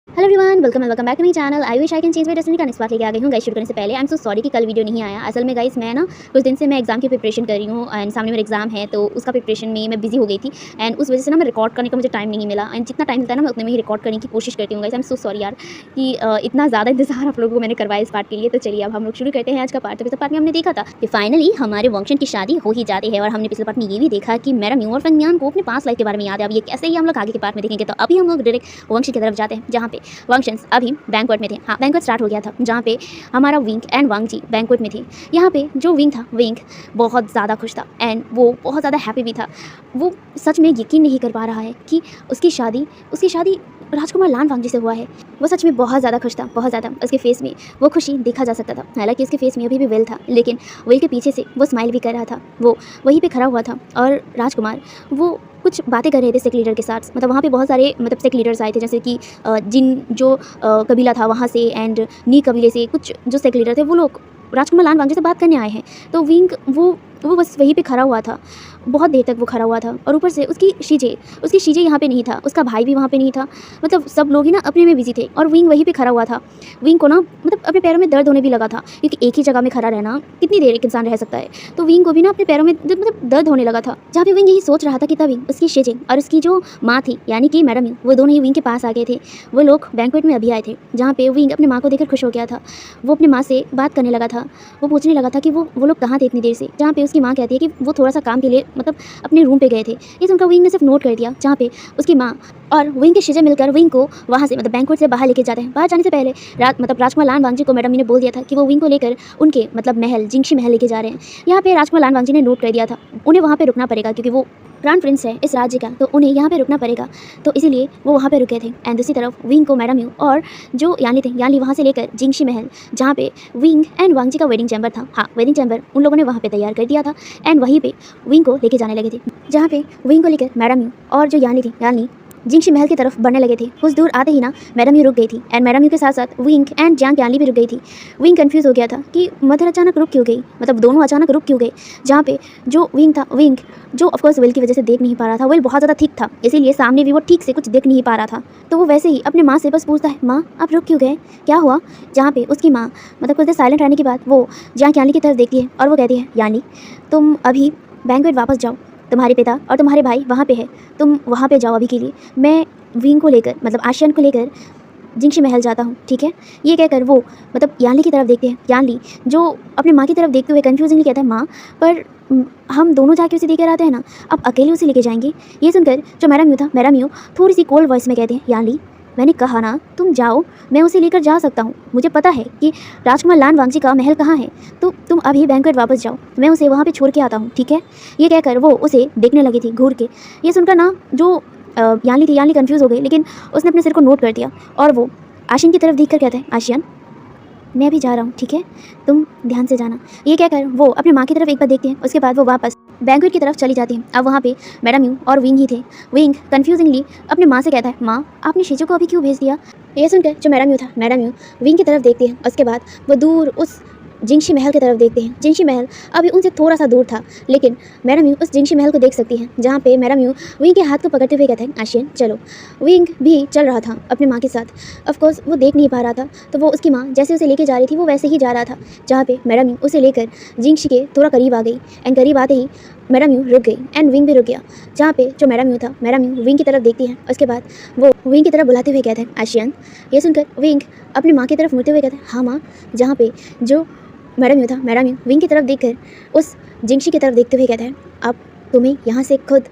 Hello everyone, welcome back to my channel. I wish I can change my destiny का next part लेके आ गई हूँ guys. शुरू करने से पहले आई एम सो सॉरी कि कल वीडियो नहीं आया। असल में गाइस मैं ना कुछ दिन से मैं एग्जाम की प्रिपरेशन कर रही हूँ एंड सामने मेरा एग्जाम है, तो उसका प्रिपरेशन में मैं बिजी हो गई थी एंड उस वजह से ना मैं रिकॉर्ड करने का मुझे टाइम नहीं मिला एंड जितना टाइम मिलता है ना मैं उतने में ही रिकॉर्ड करने की कोशिश करती हूँ guys. I am so sorry यार कि इतना ज़्यादा इंतजार आप लोगों को मैंने करवाया इस पार्ट के लिए। तो चलिए अब हम लोग शुरू करते हैं आज का पार्ट। तो पिछले पार्ट में हमने देखा था कि फाइनली हमारे वंशन की शादी हो ही जाती है और हमने पिछले पार्ट में ये भी देखा कि मेरा म्यू और फंगयान को अपने पास लाइफ के बारे में याद है। अब ये कैसे ही हम लोग आगे के पार्ट में देखेंगे। तो अभी हम लोग डायरेक्ट वंश की तरफ जाते हैं जहाँ पे वंशंस अभी बैंक्वेट में थे। हाँ, बैंक्वेट स्टार्ट हो गया था जहाँ पे हमारा Wing and Wangji banquet में थे। यहाँ पे जो विंग था, विंग बहुत ज़्यादा खुश था एंड वो बहुत ज़्यादा हैप्पी भी था। वो सच में यकीन नहीं कर पा रहा है कि उसकी शादी राजकुमार लान वांग जी से हुआ है। वो सच में बहुत ज़्यादा खुश था, बहुत ज़्यादा। उसके फेस में वो खुशी देखा जा सकता था। हालांकि उसके फेस में अभी भी वेल था, लेकिन वेल के पीछे से वो स्माइल भी कर रहा था। वो वहीं पे खड़ा हुआ था और राजकुमार वो कुछ बातें कर रहे थे सेक लीडर के साथ। मतलब वहाँ पे बहुत सारे सेक लीडर्स आए थे, जैसे कि जिन जो कबीला था वहाँ से एंड नी कबीले से कुछ जो सेक लीडर थे वो लोग राजकुमार लान वांग जी से बात करने आए हैं। तो विंग वो बस वहीं पे खड़ा हुआ था, बहुत देर तक वो खड़ा हुआ था। और ऊपर से उसकी शीजे यहाँ पे नहीं था, उसका भाई भी वहाँ पे नहीं था। मतलब सब लोग ही ना अपने में बिजी थे और विंग वहीं पे खड़ा हुआ था। विंग को ना अपने पैरों में दर्द होने भी लगा था, क्योंकि एक ही जगह में खड़ा रहना कितनी देर एक इंसान रह सकता है। तो विंग को भी ना अपने पैरों में दर्द होने लगा था। जहाँ पे विंग यही सोच रहा था कि तभी उसकी शीजे और उसकी जो माँ थी यानी कि मैडम यू, वो दोनों ही विंग के पास आ गए थे। वो लोग बैंक्वेट में अभी आए थे, जहाँ पे विंग अपनी माँ को देखकर खुश हो गया था। वो अपनी माँ से बात करने लगा था। वो पूछने लगा था कि वो लोग कहाँ थे इतनी देर से। जहाँ पे उसकी माँ कहती है कि वो थोड़ा सा काम के लिए अपने रूम पे गए थे। ये सुनकर विंग ने सिर्फ नोट कर दिया। जहाँ पे उसकी माँ और विंग के शीजे मिलकर विंग को वहाँ से बैंक्वेट से बाहर लेके जाते हैं। बाहर जाने से पहले राजकुमार लान वांग जी को मैडम ने बोल दिया था कि वो विंग को लेकर उनके महल जिंगशी महल लेके जा रहे हैं। यहाँ पे राजकुमार लान वांग जी ने नोट कर दिया था उन्हें वहाँ पे रुकना पड़ेगा, क्योंकि वो क्राउन प्रिंस है इस राज्य का, तो उन्हें यहाँ पे रुकना पड़ेगा। तो इसीलिए वो वहाँ पे रुके थे। एंड दूसरी तरफ विंग को मैडम यू और जो यानी थे यानी वहाँ से लेकर जिंगशी महल, जहाँ पे विंग एंड वांग जी का वेडिंग चैम्बर था। हाँ, वेडिंग चैम्बर उन लोगों ने वहाँ पे तैयार कर दिया था एंड वहीं पे विंग को लेके जाने लगे थे। जहाँ पे विंग को लेकर मैडम यू और जो यानी जिंगशी महल की तरफ बढ़ने लगे थे। कुछ दूर आते ही ना मैडम यू रुक गई थी एंड मैडम यू के साथ साथ विंग एंड जियांग यानली भी रुक गई थी। विंग कंफ्यूज हो गया था कि मदर अचानक रुक क्यों गई, दोनों अचानक रुक क्यों गए। जहाँ पे जो विंग था, विंग जो ऑफकोर्स वेल की वजह से देख नहीं पा रहा था, वेल बहुत ज़्यादा थिक था, इसीलिए सामने भी वो ठीक से कुछ देख नहीं पा रहा था। तो वो वैसे ही अपने माँ से बस पूछता है, माँ आप रुक क्यों गए, क्या हुआ। जहाँ पे उसकी माँ कुछ देर साइलेंट रहने के बाद वो जियांग यानली की तरफ देखती है और वो कहती है, यानी तुम अभी बैंक्वेट वापस जाओ, तुम्हारे पिता और तुम्हारे भाई वहाँ पे है, तुम वहाँ पे जाओ अभी के लिए। मैं विंग को लेकर आशियन को लेकर जिंगशी महल जाता हूँ, ठीक है। ये कहकर वो यानली की तरफ देखते हैं। यानली जो अपनी माँ की तरफ देखते हुए कन्फ्यूजिंगली कहता है, माँ पर हम दोनों जाके उसे लेकर आते हैं ना, अब अकेले उसे लेके जाएंगे। ये सुनकर जो मैडम यू थोड़ी सी कोल्ड वॉइस में कहते हैं, यानली मैंने कहा ना तुम जाओ, मैं उसे लेकर जा सकता हूँ, मुझे पता है कि राजकुमार लान वांग जी का महल कहाँ है, तो तुम अभी बैंक्वेट वापस जाओ, मैं उसे वहाँ पे छोड़ के आता हूँ, ठीक है। ये कहकर वो उसे देखने लगी थी घूर के। ये सुनकर ना जो यानली कंफ्यूज हो गई, लेकिन उसने अपने सिर को नोट कर दिया और वो आशियन की तरफ देखकर कहता है, आशियन मैं अभी जा रहा हूँ, ठीक है, तुम ध्यान से जाना। ये कहकर वो अपनी माँ की तरफ एक बार देखते हैं, उसके बाद वो वापस बैंक्वेट की तरफ चली जाती है। अब वहाँ पे मैडम यू और विंग ही थे। विंग कन्फ्यूजिंगली अपनी माँ से कहता है, माँ आपने शीजो को अभी क्यों भेज दिया। ये सुनकर जो मैडम यू विंग की तरफ देखती है। उसके बाद वो दूर उस जिंगशी महल की तरफ देखते हैं। जिंगशी महल अभी उनसे थोड़ा सा दूर था, लेकिन मैडम यू उस जिंगशी महल को देख सकती हैं, जहाँ पे मैडम यू विंग के हाथ को पकड़ते हुए कहते हैं, आशियन चलो। विंग भी चल रहा था अपनी माँ के साथ। ऑफकोर्स वो देख नहीं पा रहा था, तो वो उसकी माँ जैसे उसे लेके जा रही थी वो वैसे ही जा रहा था। जहाँ पे मैडम यू उसे लेकर जिंगशी के थोड़ा करीब आ गई एंड करीब आते ही मैडम यू रुक गई एंड विंग भी रुक गया। जहाँ पे जो मैडम यू था, मैडम यू विंग की तरफ देखती है। उसके बाद वो विंग की तरफ बुलाते हुए कहते हैं, आशियन। ये सुनकर विंग अपनी माँ की तरफ मुड़ते हुए कहते हैं, हाँ माँ। जहाँ पे जो मैडम यू विंग की तरफ देखकर उस जिंगशी की तरफ देखते हुए कहता है, अब तुम्हें यहाँ से खुद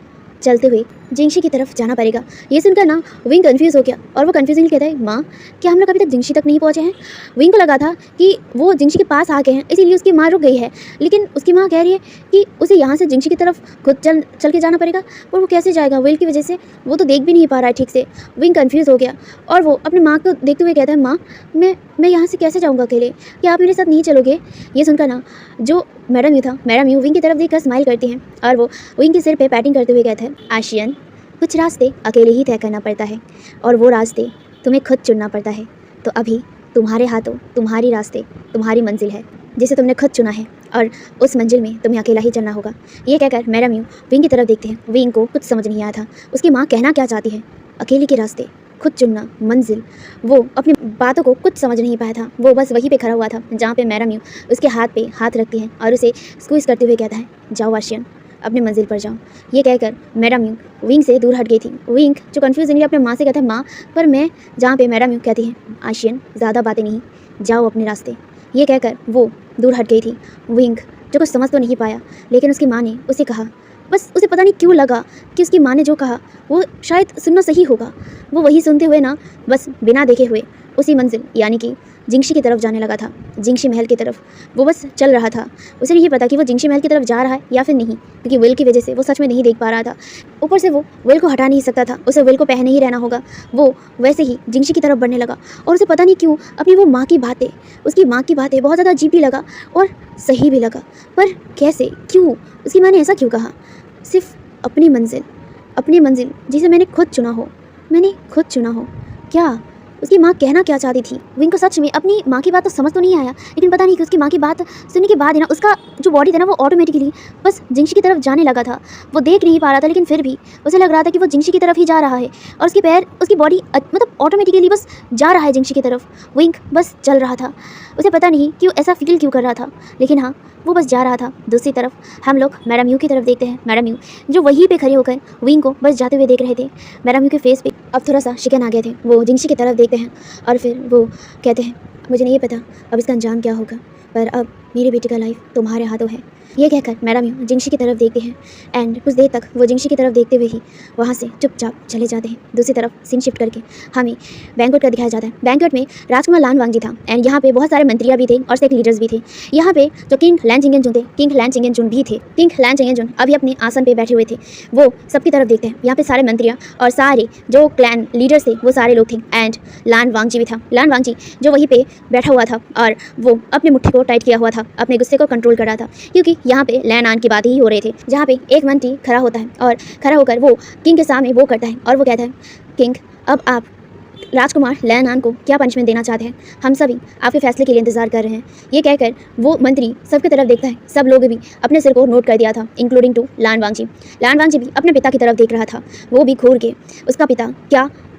चलते हुए जिंगशी की तरफ जाना पड़ेगा। ये सुनकर ना विंग कंफ्यूज हो गया और वो कंफ्यूजिंगली कहता है, माँ क्या हम लोग अभी तक जिंगशी तक नहीं पहुँचे हैं। विंग को लगा था कि वो जिंगशी के पास आ गए हैं, इसीलिए उसकी माँ रुक गई है, लेकिन उसकी माँ कह रही है कि उसे यहाँ से जिंगशी की तरफ खुद चल के जाना पड़ेगा। और वो कैसे जाएगा, वेल की वजह से वो तो देख भी नहीं पा रहा है ठीक से। विंग कंफ्यूज हो गया और वो अपनी माँ को देखते हुए कहता है, माँ मैं यहाँ से कैसे जाऊँगा अकेले, क्या आप मेरे साथ नहीं चलोगे। ये सुनकर ना जो मैडम यू विंग की तरफ देखकर स्माइल करती हैं और वो विंग के सिर पे पैटिंग करते हुए कहते हैं, आशियन कुछ रास्ते अकेले ही तय करना पड़ता है और वो रास्ते तुम्हें खुद चुनना पड़ता है। तो अभी तुम्हारे हाथों तुम्हारी रास्ते, तुम्हारी मंजिल है जिसे तुमने खुद चुना है और उस मंजिल में तुम्हें अकेला ही चलना होगा। ये कहकर मैडम यू विंग की तरफ देखते हैं। विंग को कुछ समझ नहीं आया था उसकी माँ कहना क्या चाहती है। अकेले के रास्ते, खुद चुनना, मंजिल। वो अपनी बातों को कुछ समझ नहीं पाया था। वो बस वहीं पे खड़ा हुआ था जहाँ पे मैडम यूँ उसके हाथ पे हाथ रखती है और उसे स्क्वीज़ करते हुए कहता है, जाओ आशियन, अपनी मंजिल पर जाओ। ये कहकर मैडम यूँ विंग से दूर हट गई थी। विंग जो कन्फ्यूजनली अपने माँ से कहता है, माँ पर मैं, जहाँ पे मैडम यूँ कहती है, आशियन ज़्यादा बातें नहीं, जाओ अपने रास्ते। ये कहकर वो दूर हट गई थी। विंग जो कुछ समझ तो नहीं पाया, लेकिन उसकी माँ ने उसे कहा, बस उसे पता नहीं क्यों लगा कि उसकी माँ ने जो कहा वो शायद सुनना सही होगा। वो वही सुनते हुए ना बस बिना देखे हुए उसी मंजिल यानी कि जिंगशी की तरफ जाने लगा था, जिंगशी महल की तरफ। वो बस चल रहा था। उसे नहीं पता कि वो जिंगशी महल की तरफ जा रहा है या फिर नहीं, क्योंकि विल की वजह से वो सच में नहीं देख पा रहा था। ऊपर से वो विल को हटा नहीं सकता था, उसे विल को पहने ही रहना होगा। वो वैसे ही जिंगशी की तरफ बढ़ने लगा और उसे पता नहीं क्यों अपनी वो माँ की बातें, उसकी माँ की बातें बहुत ज़्यादा अजीब भी लगा और सही भी लगा। पर कैसे, क्यों, उसकी माँ ने ऐसा क्यों कहा? सिर्फ अपनी मंजिल जिसे मैंने खुद चुना हो, मैंने खुद चुना हो। क्या उसकी माँ कहना क्या चाहती थी? विंग को सच में अपनी माँ की बात तो समझ तो नहीं आया, लेकिन पता नहीं कि उसकी माँ की बात सुनने के बाद ही ना उसका जो बॉडी था ना वो ऑटोमेटिकली बस जिंगशी की तरफ जाने लगा था। वो देख नहीं पा रहा था, लेकिन फिर भी उसे लग रहा था कि वो जिंगशी की तरफ ही जा रहा है और उसके पैर, उसकी बॉडी मतलब ऑटोमेटिकली बस जा रहा है जिंगशी की तरफ। विंग बस चल रहा था। उसे पता नहीं क्यों ऐसा फील क्यों कर रहा था, लेकिन हाँ वो बस जा रहा था। दूसरी तरफ हम लोग मैडम यू की तरफ देखते हैं। मैडम यू जो वहीं पे खड़े होकर विंग को बस जाते हुए देख रहे थे। मैडम यू के फेस पे अब थोड़ा सा शिकन आ गए थे। वो जिंगशी की तरफ देखते हैं और फिर वो कहते हैं, मुझे नहीं पता अब इसका अंजाम क्या होगा, पर अब मेरे बेटे का लाइफ तुम्हारे हाथों है। ये कहकर मैडम यू जिंगशी की तरफ देखते हैं एंड कुछ देर तक वो जिंगशी की तरफ देखते हुए ही वहाँ से चुपचाप चले जाते हैं। दूसरी तरफ सीन शिफ्ट करके हमें बैंक्वेट का दिखाया जाता है। बैंक्वेट में राजकुमार लान वांगजी था एंड यहाँ पे बहुत सारे मंत्रियाँ भी थे और स्टेट लीडर्स भी थे। यहाँ पे जो किंग लैन चिंगेनजुन थे, किंग लैन चिंगेनजुन भी थे। किंग लैन चिंगेनजुन अभी अपने आसन पे बैठे हुए थे। वो सबकी तरफ देखते हैं। यहाँ पे सारे मंत्रियाँ और सारे जो क्लैन लीडर्स थे वो सारे लोग थे एंड लान वांगजी भी था। लान वांगजी जो वहीं पे बैठा हुआ था और वो अपनी मुट्ठी को टाइट किया हुआ था, अपने गुस्से को कंट्रोल कर रहा था, क्योंकि यहाँ पे लैन आन की बात ही हो रहे थे। जहाँ पे एक मंत्री खड़ा होता है और खड़ा होकर वो किंग के सामने वो करता है और वो कहता है, किंग अब आप राजकुमार लैन आन को क्या पनिशमेंट देना चाहते हैं? हम सभी आपके फैसले के लिए इंतजार कर रहे हैं। ये कहकर वो मंत्री सबकी तरफ देखता है। सब लोग भी अपने सिर को नोट कर दिया था, इंक्लूडिंग टू लान वांगजी। लान वांगजी भी अपने पिता की तरफ देख रहा था। वो भी घूर के उसका पिता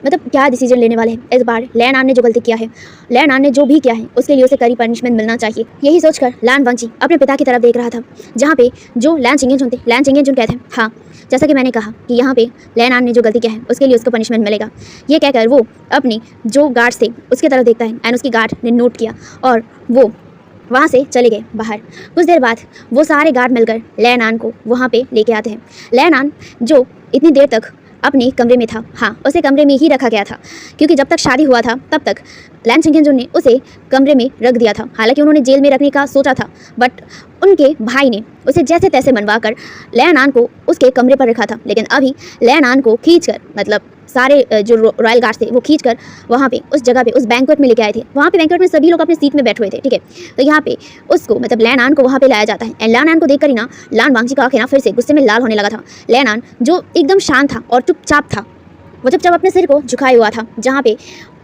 क्या डिसीजन लेने वाले हैं इस बार। लैन आन ने जो गलती किया है, लैन आन ने जो भी किया है उसके लिए उसे कड़ी पनिशमेंट मिलना चाहिए। यही सोचकर लान वांगजी अपने पिता की तरफ देख रहा था, जहाँ पे जो लैन चिंगेनजुन थे, लैन चिंगेनजुन कहते हैं, हाँ जैसा कि मैंने कहा कि यहाँ पे लैन आन ने जो गलती किया है उसके लिए उसको पनिशमेंट मिलेगा। ये कहकर वो अपनी जो गार्ड्स थे उसकी तरफ देखता है एंड उसकी गार्ड ने नोट किया और वो वहाँ से चले गए बाहर। कुछ देर बाद वो सारे गार्ड मिलकर लैन आन को वहाँ पे लेके आते हैं। लैन आन जो इतनी देर तक अपने कमरे में था, हाँ उसे कमरे में ही रखा गया था, क्योंकि जब तक शादी हुआ था तब तक लैन चिंगेनजुन ने उसे कमरे में रख दिया था। हालांकि उन्होंने जेल में रखने का सोचा था, बट उनके भाई ने उसे जैसे तैसे मनवा कर लैन आन को उसके कमरे पर रखा था। लेकिन अभी लैन आन को खींचकर, मतलब सारे जो रॉयल गार्ड्स थे वो खींचकर वहाँ पे उस जगह पे उस बैंक्वेट में लेके आए थे। वहाँ पे बैंक्वेट में सभी लोग अपने सीट में बैठे हुए थे, ठीक है। तो यहाँ पे उसको मतलब लैन आन को वहाँ पे लाया जाता है एंड लैन आन को देखकर ही ना लान वांगजी का आंखें ना फिर से गुस्से में लाल होने लगा था। लैन आन जो एकदम शांत था और चुपचाप था, वो चुपचाप अपने सिर को झुकाए हुआ था। जहाँ पे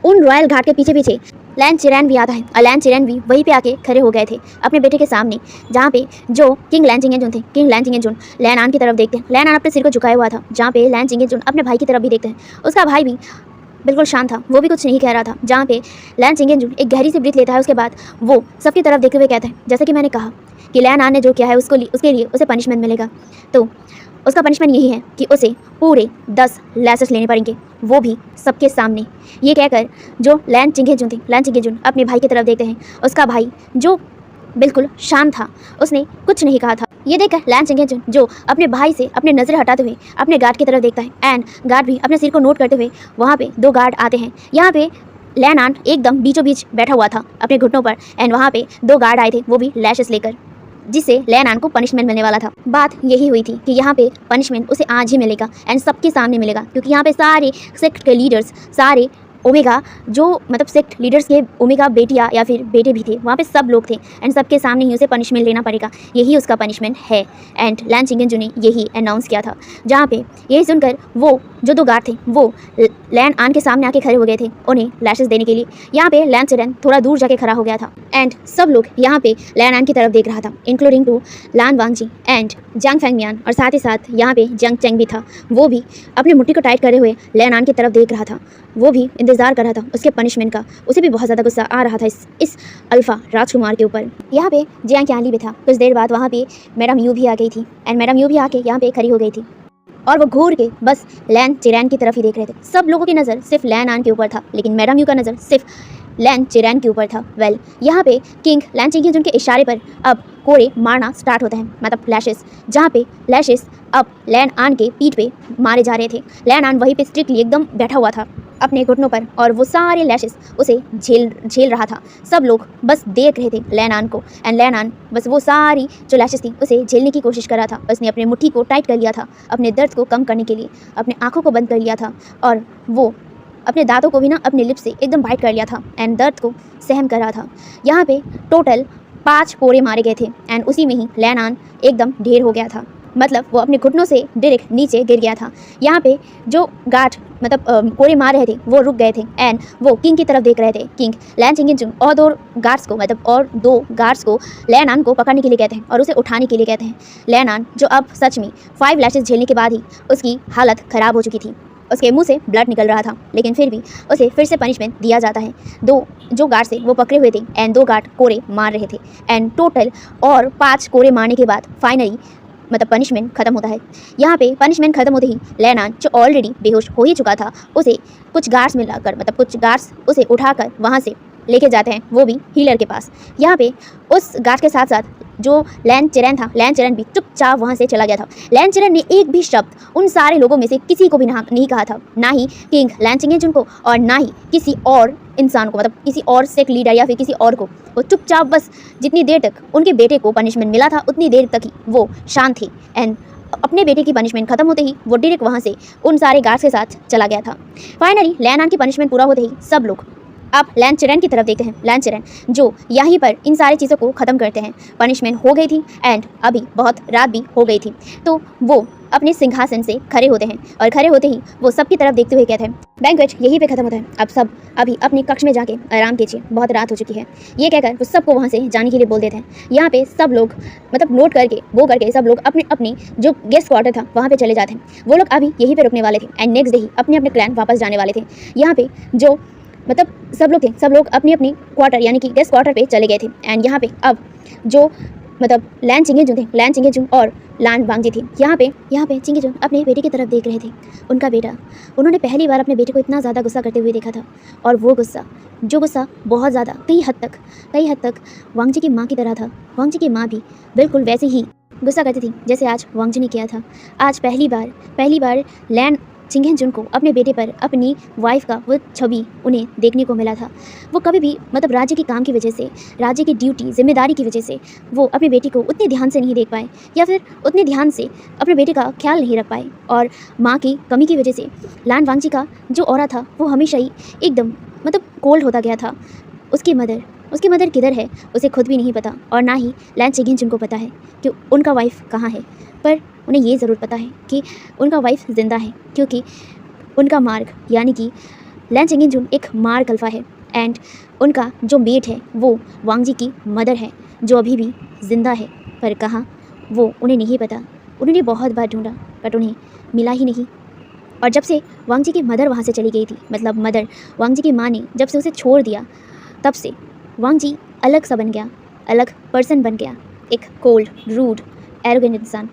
उन रॉयल गार्ड के पीछे पीछे लैन चिरेन भी आता है और लैन चिरेन भी वहीं पे आके खड़े हो गए थे अपने बेटे के सामने, जहाँ पे जो किंग लैन चिंगेनजुन थे, किंग लैन चिंगेनजुन लैन आन की तरफ देखते हैं। लैन आन अपने सिर को झुकाया हुआ था, जहाँ पे लैन चिंगेनजुन अपने भाई की तरफ भी देखते हैं। उसका भाई भी बिल्कुल शांत था, वो भी कुछ नहीं कह रहा था। जहाँ पे लैन चिंगेनजुन एक गहरी सी ब्रीथ लेता है, उसके बाद वो सबकी तरफ देखते हुए कहता है, जैसे कि मैंने कहा कि लैन आन ने जो किया है उसके लिए उसे पनिशमेंट मिलेगा। तो उसका पनिशमेंट यही है कि उसे पूरे 10 लैसेस लेने पड़ेंगे, वो भी सबके सामने। ये कहकर जो लैन चिंगेनजुन थे, लैन चिंगेनजुन अपने भाई की तरफ देखते हैं। उसका भाई जो बिल्कुल शांत था, उसने कुछ नहीं कहा था। ये देखकर लैन चिंगेनजुन जो अपने भाई से अपने नज़र हटाते हुए अपने गार्ड की तरफ देखता है एंड गार्ड भी अपने सिर को नोट करते हुए वहाँ पे 2 गार्ड आते हैं। यहाँ पे लैन आन एकदम बीचों बीच बैठा हुआ था अपने घुटनों पर एंड वहाँ पे 2 गार्ड आए थे, वो भी लैशेस लेकर, जिससे लैन आन को पनिशमेंट मिलने वाला था। बात यही हुई थी कि यहाँ पे पनिशमेंट उसे आज ही मिलेगा एंड सबके सामने मिलेगा, क्योंकि यहाँ पे सारे सेक्ट के लीडर्स, सारे ओमेगा जो मतलब सेक्ट लीडर्स के ओमेगा बेटियाँ या फिर बेटे भी थे, वहाँ पे सब लोग थे एंड सबके सामने ही उसे पनिशमेंट लेना पड़ेगा, यही उसका पनिशमेंट है। एंड लैन चिंगेंजू ने यही अनाउंस किया था, जहाँ पे यही सुनकर वो जो 2 गार्ड थे वो लैन आन के सामने आके खड़े हो गए थे उन्हें लैशेस देने के लिए। यहाँ पे लैन चिरेन थोड़ा दूर जाके खड़ा हो गया था एंड सब लोग यहाँ पे लैन आन की तरफ देख रहा था, including two Lan Wangji and Zhang Fengmian, और साथ ही साथ यहाँ पे जंग चेंग भी था। वो भी अपनी मुट्ठी को टाइट करे हुए लैन आन की तरफ देख रहा था, वो भी इंतजार कर रहा था उसके पनिशमेंट का। उसे भी बहुत ज़्यादा गुस्सा आ रहा था इस अल्फा राजकुमार के ऊपर। यहाँ पे जियांग क्यानली भी था। कुछ देर बाद वहाँ पे मैडम यू भी आ गई थी एंड मैडम यू भी आके यहाँ पे खड़ी हो गई थी और वो घूर के बस लैन चिरैन की तरफ ही देख रहे थे। सब लोगों की नज़र सिर्फ लैन आन के ऊपर था, लेकिन मैडम यू का नज़र सिर्फ लैन चिरैन के ऊपर था। वेल, यहाँ पे किंग लैन चिंगेंजू के इशारे पर अब कोड़े मारना स्टार्ट होते हैं, मतलब लैशेस, जहाँ पे लैशेस अब लैन आन के पीठ पे मारे जा रहे थे। लैन आन वहीं पे स्ट्रिक्टली एकदम बैठा हुआ था अपने घुटनों पर और वो सारे लैशेस उसे झेल रहा था। सब लोग बस देख रहे थे लैन आन को एंड लैन आन बस वो सारी जो लैशेस थी उसे झेलने की कोशिश कर रहा था। उसने अपने मुट्ठी को टाइट कर लिया था अपने दर्द को कम करने के लिए, अपने आँखों को बंद कर लिया था और वो अपने दांतों को भी ना अपने लिप से एकदम बाइट कर लिया था एंड दर्द को सहन कर रहा था। यहाँ पे टोटल 5 कोड़े मारे गए थे एंड उसी में ही लैन आन एकदम ढेर हो गया था, मतलब वो अपने घुटनों से डायरेक्ट नीचे गिर गया था। यहाँ पे जो गार्ड मतलब कोड़े मार रहे थे वो रुक गए थे एंड वो किंग की तरफ देख रहे थे। किंग लैन चिंगेंजू और 2 गार्ड्स को लैन आन को पकड़ने के लिए कहते हैं और उसे उठाने के लिए कहते हैं। लैन आन जो अब सच में 5 लैशेस झेलने के बाद ही उसकी हालत ख़राब हो चुकी थी, उसके मुंह से ब्लड निकल रहा था, लेकिन फिर भी उसे फिर से पनिशमेंट दिया जाता है। 2 जो गार्ड थे वो पकड़े हुए थे एंड 2 गार्ड कोड़े मार रहे थे एंड टोटल और 5 कोड़े मारने के बाद फाइनली मतलब पनिशमेंट खत्म होता है। यहाँ पे पनिशमेंट खत्म होते ही लैन आन जो ऑलरेडी बेहोश हो ही चुका था उसे कुछ गार्ड्स मिलाकर मतलब कुछ गार्ड्स उसे उठाकर वहाँ से लेके जाते हैं, वो भी हीलर के पास। यहाँ पे उस गार्ड के साथ साथ जो लैन चिरेन था, लैन चिरेन भी चुपचाप वहाँ से चला गया था। लैन चिरेन ने एक भी शब्द उन सारे लोगों में से किसी को भी नहीं कहा था, ना ही किंग लैन चिंगेंजू को और ना ही किसी और इंसान को, मतलब किसी और सेक्ट लीडर या फिर किसी और को। वो चुपचाप बस जितनी देर तक उनके बेटे को पनिशमेंट मिला था उतनी देर तक ही वो शांत थी एंड अपने बेटे की पनिशमेंट खत्म होते ही वो डायरेक्ट वहाँ से उन सारे गार्ड्स के साथ चला गया था। फाइनली लैन आन की पनिशमेंट पूरा होते ही सब लोग अब लैन चिरेन की तरफ देखते हैं। लैन चिरेन जो यहीं पर इन सारी चीज़ों को ख़त्म करते हैं। पनिशमेंट हो गई थी एंड अभी बहुत रात भी हो गई थी, तो वो अपने सिंहासन से खड़े होते हैं और खड़े होते ही वो सबकी तरफ देखते हुए कहते हैं, बैंक्वेट यहीं पे ख़त्म होता है, अब सब अभी अपने कक्ष में जाके आराम कीजिए, बहुत रात हो चुकी है। ये कहकर वो सबको वहाँ से जाने के लिए बोल देते हैं। यहाँ पे सब लोग मतलब नोट करके सब लोग अपने अपने जो गेस्ट क्वार्टर था वहाँ पे चले जाते हैं। वो लोग अभी यहीं पे रुकने वाले थे एंड नेक्स्ट डे ही अपने अपने क्लैन वापस जाने वाले थे। यहाँ पे जो मतलब सब लोग अपनी अपनी क्वार्टर यानी कि गेस्ट क्वार्टर पे चले गए थे एंड यहाँ पे अब जो मतलब लैन चिंगेजू और लान वांगजी थी। यहाँ पे चिंगेजू अपने बेटे की तरफ देख रहे थे। उनका बेटा, उन्होंने पहली बार अपने बेटे को इतना ज़्यादा गुस्सा करते हुए देखा था और वो गुस्सा बहुत ज़्यादा कई हद तक वांगजी की माँ की तरह था। वांगजी की माँ भी बिल्कुल वैसे ही गुस्सा करती थी जैसे आज वांगजी ने किया था। आज पहली बार लैन चिंगेजू को अपने बेटे पर अपनी वाइफ का वो छवि उन्हें देखने को मिला था। वो कभी भी मतलब राज्य के काम की वजह से, राज्य की ड्यूटी जिम्मेदारी की वजह से वो अपने बेटे को उतने ध्यान से नहीं देख पाए या फिर उतने ध्यान से अपने बेटे का ख्याल नहीं रख पाए। और माँ की कमी की वजह से लान वांगजी का जो ऑरा था वो हमेशा ही एकदम मतलब कोल्ड होता गया था। उसकी मदर किधर है उसे खुद भी नहीं पता और ना ही लैन चिंगेजू को पता है कि उनका वाइफ कहाँ है, पर उन्हें ये ज़रूर पता है कि उनका वाइफ ज़िंदा है, क्योंकि उनका मार्ग यानी कि लैन चिंगेजू एक मार्ग अल्फा है एंड उनका जो मेट है वो वांगजी की मदर है जो अभी भी ज़िंदा है, पर कहाँ वो उन्हें नहीं पता। उन्होंने बहुत बार ढूंढा बट उन्हें मिला ही नहीं। और जब से वांगजी की मदर वहाँ से चली गई थी, मतलब मदर वांगजी की माँ ने जब से उसे छोड़ दिया, तब से वांगजी अलग सा बन गया, अलग पर्सन बन गया, एक कोल्ड, रूड, एरोगेंट इंसान।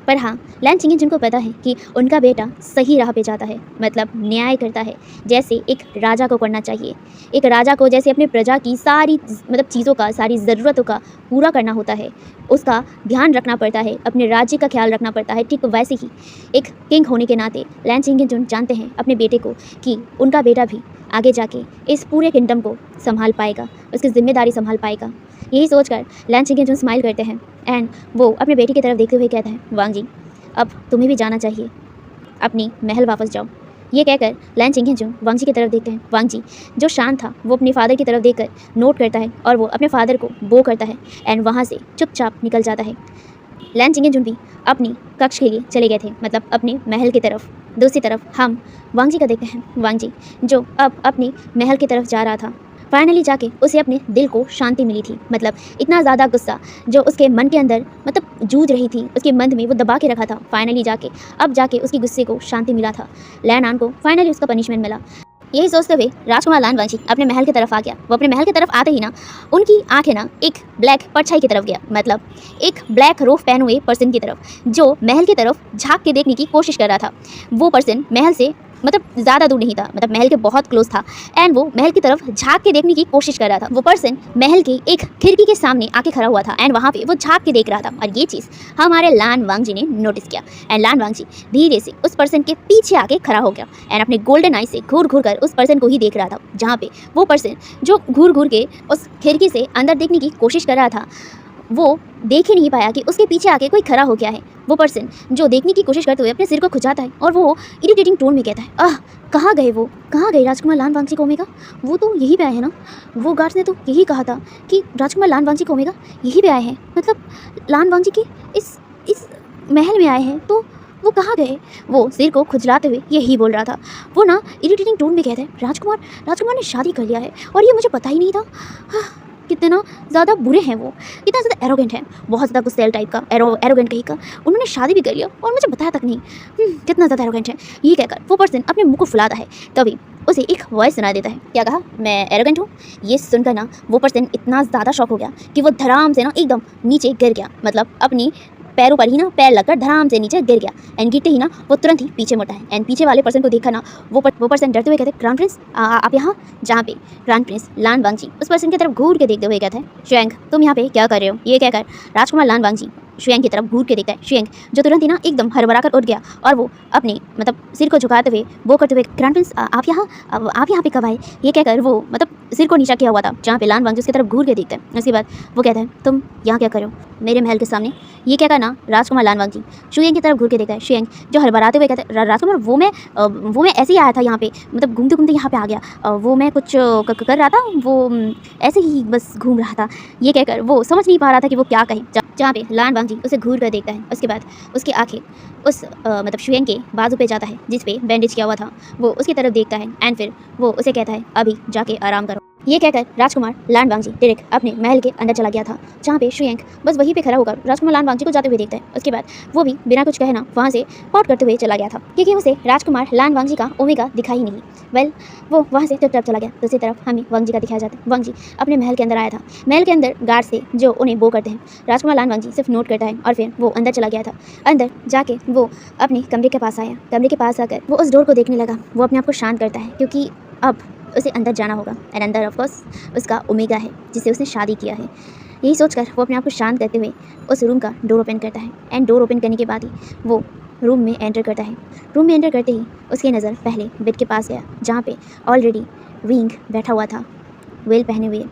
पर हाँ, लैन चिंगेजू को पता है कि उनका बेटा सही राह पे जाता है, मतलब न्याय करता है जैसे एक राजा को करना चाहिए। एक राजा को जैसे अपने प्रजा की सारी मतलब चीज़ों का, सारी ज़रूरतों का पूरा करना होता है, उसका ध्यान रखना पड़ता है, अपने राज्य का ख्याल रखना पड़ता है, ठीक वैसे ही एक किंग होने के नाते लैन चिंगेजू जानते हैं अपने बेटे को कि उनका बेटा भी आगे जाके इस पूरे किंगडम को संभाल पाएगा, उसकी जिम्मेदारी संभाल पाएगा। यही सोचकर लैन चिंगेजू स्माइल करते हैं एंड वो अपने बेटे की तरफ देखते हुए कहते हैं, वांगजी अब तुम्हें भी जाना चाहिए, अपनी महल वापस जाओ। ये कहकर लैन चिंगेंजुंग वांग जी की तरफ देखते हैं। वांग जी जो शांत था वो अपने फादर की तरफ देखकर नोट करता है और वो अपने फादर को बो करता है एंड वहाँ से चुपचाप निकल जाता है। लैन चिंगेंजुंग भी अपनी कक्ष के लिए चले गए थे, मतलब अपने महल की तरफ। दूसरी तरफ हम वांग जी का देखते हैं। वांग जी जो अब अपने महल की तरफ जा रहा था, फाइनली जाके उसे अपने दिल को शांति मिली थी। मतलब इतना ज़्यादा गुस्सा जो उसके मन के अंदर मतलब जूझ रही थी, उसके मन में वो दबा के रखा था, फाइनली जाके अब जाके उसकी गुस्से को शांति मिला था। लैन आन को फाइनली उसका पनिशमेंट मिला। यही सोचते हुए राजकुमार लान वांगजी अपने महल की तरफ आ गया। वो अपने महल की तरफ आते ही ना उनकी आंखें ना एक ब्लैक परछाई की तरफ गया, मतलब एक ब्लैक रोफ पहने हुए पर्सन की तरफ जो महल की तरफ झांक के देखने की कोशिश कर रहा था। वो पर्सन महल से मतलब ज़्यादा दूर नहीं था, मतलब महल के बहुत क्लोज था एंड वो महल की तरफ झांक के देखने की कोशिश कर रहा था। वो पर्सन महल के एक खिड़की के सामने आके खड़ा हुआ था एंड वहाँ पे वो झांक के देख रहा था और ये चीज़ हमारे लान वांगजी ने नोटिस किया एंड लान वांगजी धीरे से उस पर्सन के पीछे आके खड़ा हो गया एंड अपने गोल्डन आई से घूर घूर कर उस पर्सन को ही देख रहा था, जहाँ पे वो पर्सन जो घूर घूर के उस खिड़की से अंदर देखने की कोशिश कर रहा था वो देख ही नहीं पाया कि उसके पीछे आके कोई खड़ा हो गया है। वो पर्सन जो देखने की कोशिश करते हुए अपने सिर को खुजाता है और वो इरिटेटिंग टोन में कहता है, आह कहाँ गए वो, कहाँ गए राजकुमार लान वांगजी को ओमेगा, वो तो यहीं पे आए हैं ना। वो गार्ड्स ने तो यही कहा था कि राजकुमार लान वांगजी को ओमेगा यहीं पे आए हैं, मतलब लान वांगजी के इस महल में आए हैं, तो वो कहाँ गए। वो सिर को खुजलाते हुए यही बोल रहा था। वो ना इरिटेटिंग टोन में कहता है, राजकुमार ने शादी कर लिया है और ये मुझे पता ही नहीं था। कितना ज़्यादा बुरे हैं वो, कितना ज़्यादा एरोगेंट है, बहुत ज़्यादा गुस्सेल टाइप का, एरोगेंट कहीं का। उन्होंने शादी भी कर लिया और मुझे बताया तक नहीं। कितना ज़्यादा एरोगेंट है। ये कहकर वो पर्सन अपने मुंह को फुलाता है, तभी उसे एक वॉइस सुनाई देता है। क्या कहा, मैं एरोगेंट हूँ। ये सुनकर ना वो पर्सन इतना ज़्यादा शॉक हो गया कि वो धड़ाम से ना एकदम नीचे गिर गया, मतलब अपनी पैरों पर ही ना पैर लगकर धड़ाम से नीचे गिर गया एंड गिरते ही ना वो तुरंत ही पीछे मुड़ता है एंड पीछे वाले पर्सन को देखा ना वो पर्सन डरते हुए कहते हैं, क्राउन प्रिंस आप यहाँ। जहाँ पे क्राउन प्रिंस लान वांगजी उस पर्सन की तरफ घूर के देखते हुए कहता है, शुएंग तुम यहाँ पे क्या कर रहे हो। ये कहकर राजकुमार लान वांगजी शुएंग की तरफ घूर के देखता है। शुएंग जो तुरंत ही ना एकदम हड़बड़ा कर उठ गया और वो अपने मतलब सिर को झुकाते हुए वो करते हुए, क्राउन प्रिंस आप यहाँ पे कब आए। ये कहकर वो मतलब सिर को नीचा किया हुआ था, जहाँ पे लान वांगजी उसकी तरफ घूर के देखता है। उसके बाद वो कहता है, तुम यहाँ क्या करो मेरे महल के सामने। ये कहकर ना राजकुमार लान वांगजी शुएंग की तरफ घूर के देखता है। शुएंग जो हड़बड़ाते हुए कहता है, राजकुमार वो मैं ऐसे ही आया था यहाँ पे, मतलब घूमते घूमते यहाँ पे आ गया। वो मैं कुछ कर रहा था, वो ऐसे ही बस घूम रहा था। ये कहकर वो समझ नहीं पा रहा था कि वो क्या कहे, जहाँ पे लान वांगजी उसे घूर कर देखता है। उसके बाद उसकी आंखें उस मतलब शुएंग के बाजू पे जाता है जिस पे बैंडेज किया हुआ था। वो उसकी तरफ देखता है एंड फिर वो उसे कहता है, अभी जाके आराम करो। ये कहकर राजकुमार लान वांगजी डायरेक्ट अपने महल के अंदर चला गया था, जहाँ पे शुएंग बस वहीं पे खड़ा होकर राजकुमार लान वांगजी को जाते हुए देखता है। उसके बाद वो भी बिना कुछ कहना वहाँ से पॉट करते हुए चला गया था, क्योंकि उसे राजकुमार लान वांगजी का ओमेगा दिखा ही नहीं। वेल वो वहाँ से चुपचाप चला गया। दूसरी तरफ हमें वांगजी का दिखाया जाता है। वांगजी अपने महल के अंदर आया था। महल के अंदर गार्ड से जो उन्हें बो करते हैं, राजकुमार लान वांगजी सिर्फ नोट करता है और फिर वो अंदर चला गया था। अंदर जाके वो अपने कमरे के पास आया। कमरे के पास आकर वो उस डोर को देखने लगा। वो अपने आप को शांत करता है क्योंकि अब उसे अंदर जाना होगा एंड अंदर ऑफकोर्स उसका ओमेगा है जिससे उसने शादी किया है। यही सोचकर वो अपने आप को शांत करते हुए उस रूम का डोर ओपन करता है एंड डोर ओपन करने के बाद ही वो रूम में एंटर करता है। रूम में एंटर करते ही उसकी नज़र पहले बेड के पास गया, जहाँ पे ऑलरेडी विंग बैठा हुआ था वेल पहने हुए।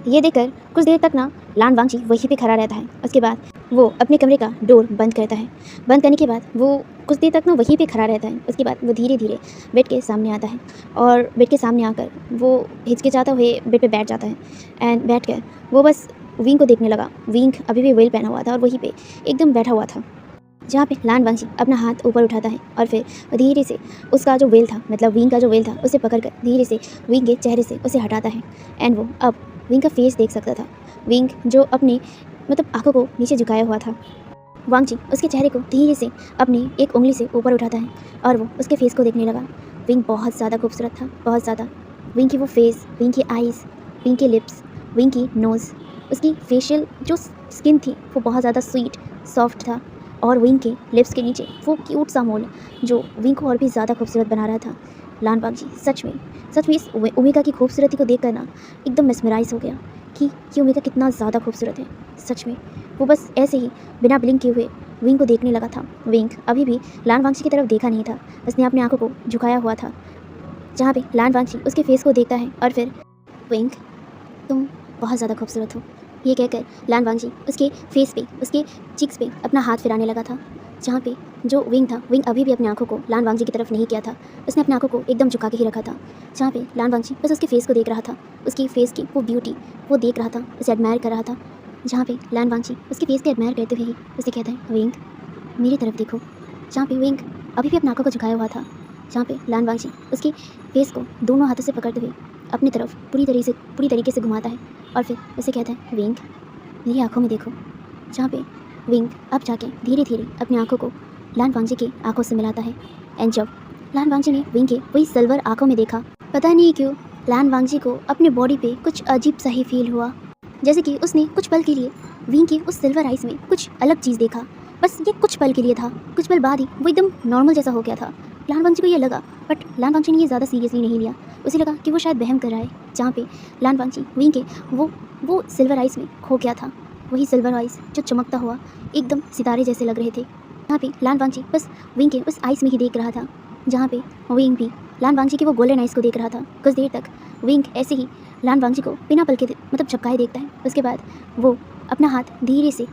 ये देखकर कुछ देर तक ना लान वांगजी वहीं पे खड़ा रहता है। उसके बाद वो अपने कमरे का डोर बंद करता है। बंद करने के बाद वो कुछ देर तक ना वहीं पे खड़ा रहता है। उसके बाद वो धीरे धीरे बेड के सामने आता है और बेड के सामने आकर वो हिचकिचाता हुए बेड पे बैठ जाता है एंड बैठ कर वो बस विंग को देखने लगा। विंग अभी भी वेल पहना हुआ था और वहीं पे एकदम बैठा हुआ था, जहाँ पे लान वांगजी अपना हाथ ऊपर उठाता है और फिर धीरे से उसका जो वेल था, मतलब विंग का जो वेल था, उसे पकड़कर धीरे से विंग के चेहरे से उसे हटाता है एंड वो अब विंग का फेस देख सकता था। विंग जो अपनी मतलब आंखों को नीचे झुकाया हुआ था। वांगजी उसके चेहरे को धीरे से अपनी एक उंगली से ऊपर उठाता है और वो उसके फेस को देखने लगा। विंग बहुत ज़्यादा खूबसूरत था, बहुत ज़्यादा। विंग की वो फेस, विंग की आइज़, विंग के लिप्स, विंग की नोज़, उसकी फेशियल जो स्किन थी वो बहुत ज़्यादा स्वीट सॉफ्ट था और विंग के लिप्स के नीचे वो क्यूट सा मोल जो विंग को और भी ज़्यादा खूबसूरत बना रहा था। लान वांगजी सच में इस ओमेगा की खूबसूरती को देखकर ना एकदम मेस्मराइज हो गया कि ये ओमेगा कितना ज़्यादा खूबसूरत है। सच में वो बस ऐसे ही बिना ब्लिंक किए हुए विंग को देखने लगा था। विंग अभी भी लान वांगजी की तरफ देखा नहीं था, उसने अपनी आंखों को झुकाया हुआ था, जहाँ पे लान वांगजी उसके फेस को देखता है और फिर, विंग तुम बहुत ज़्यादा खूबसूरत हो। ये कहकर लान वांगजी उसके फेस पे, उसके चिक्स पे अपना हाथ फिराने लगा था। जहाँ पे जो विंग था, विंग अभी भी अपनी आंखों को लान वांगजी की तरफ नहीं किया था। उसने अपनी आंखों को एकदम झुका के ही रखा था। जहाँ पे लान वांगजी बस उसके फेस को देख रहा था, उसकी फेस की वो ब्यूटी वो देख रहा था, उसे एडमायर कर रहा था। जहाँ पे लान वांगजी उसके फेस को एडमायर करते हुए ही उसे कहता है, विंग मेरी तरफ देखो। जहाँ पे विंग अभी भी अपनी आंखों को झुकाया हुआ था। जहाँ पे लान वांगजी उसकी फेस को दोनों हाथों से पकड़ते हुए अपनी तरफ पूरी तरीके से घुमाता है और फिर उसे कहता है, विंग मेरी आंखों में देखो। जहाँ पे विंग अब जाके धीरे धीरे अपनी आंखों को लान वांगजी की आंखों से मिलाता है। एंड जब लान वांगजी ने विंग के वही सिल्वर आंखों में देखा, पता नहीं क्यों लान वांगजी को अपने बॉडी पे कुछ अजीब सा ही फील हुआ, जैसे कि उसने कुछ पल के लिए विंग के उस सिल्वर आइज में कुछ अलग चीज़ देखा। बस ये कुछ पल के लिए था, कुछ पल बाद ही वो एकदम नॉर्मल जैसा हो गया था। लान वांगजी को ये लगा, बट लान वांगजी ने ये ज़्यादा सीरियसली नहीं लिया। उसे लगा कि वो शायद वहम कर रहा है। जहाँ पे लान वांगजी विंग के वो सिल्वर आइज में खो गया था, वही सिल्वर आइज जो चमकता हुआ एकदम सितारे जैसे लग रहे थे। यहाँ पे लान वांगजी बस विंग के उस आइज में ही देख रहा था। जहाँ पे विंग भी लान वांगजी के वो गोल्डन आइज को देख रहा था। कुछ देर तक विंग ऐसे ही लान वांगजी को बिना पल के मतलब झपकाए देखता है। उसके बाद वो अपना हाथ धीरे से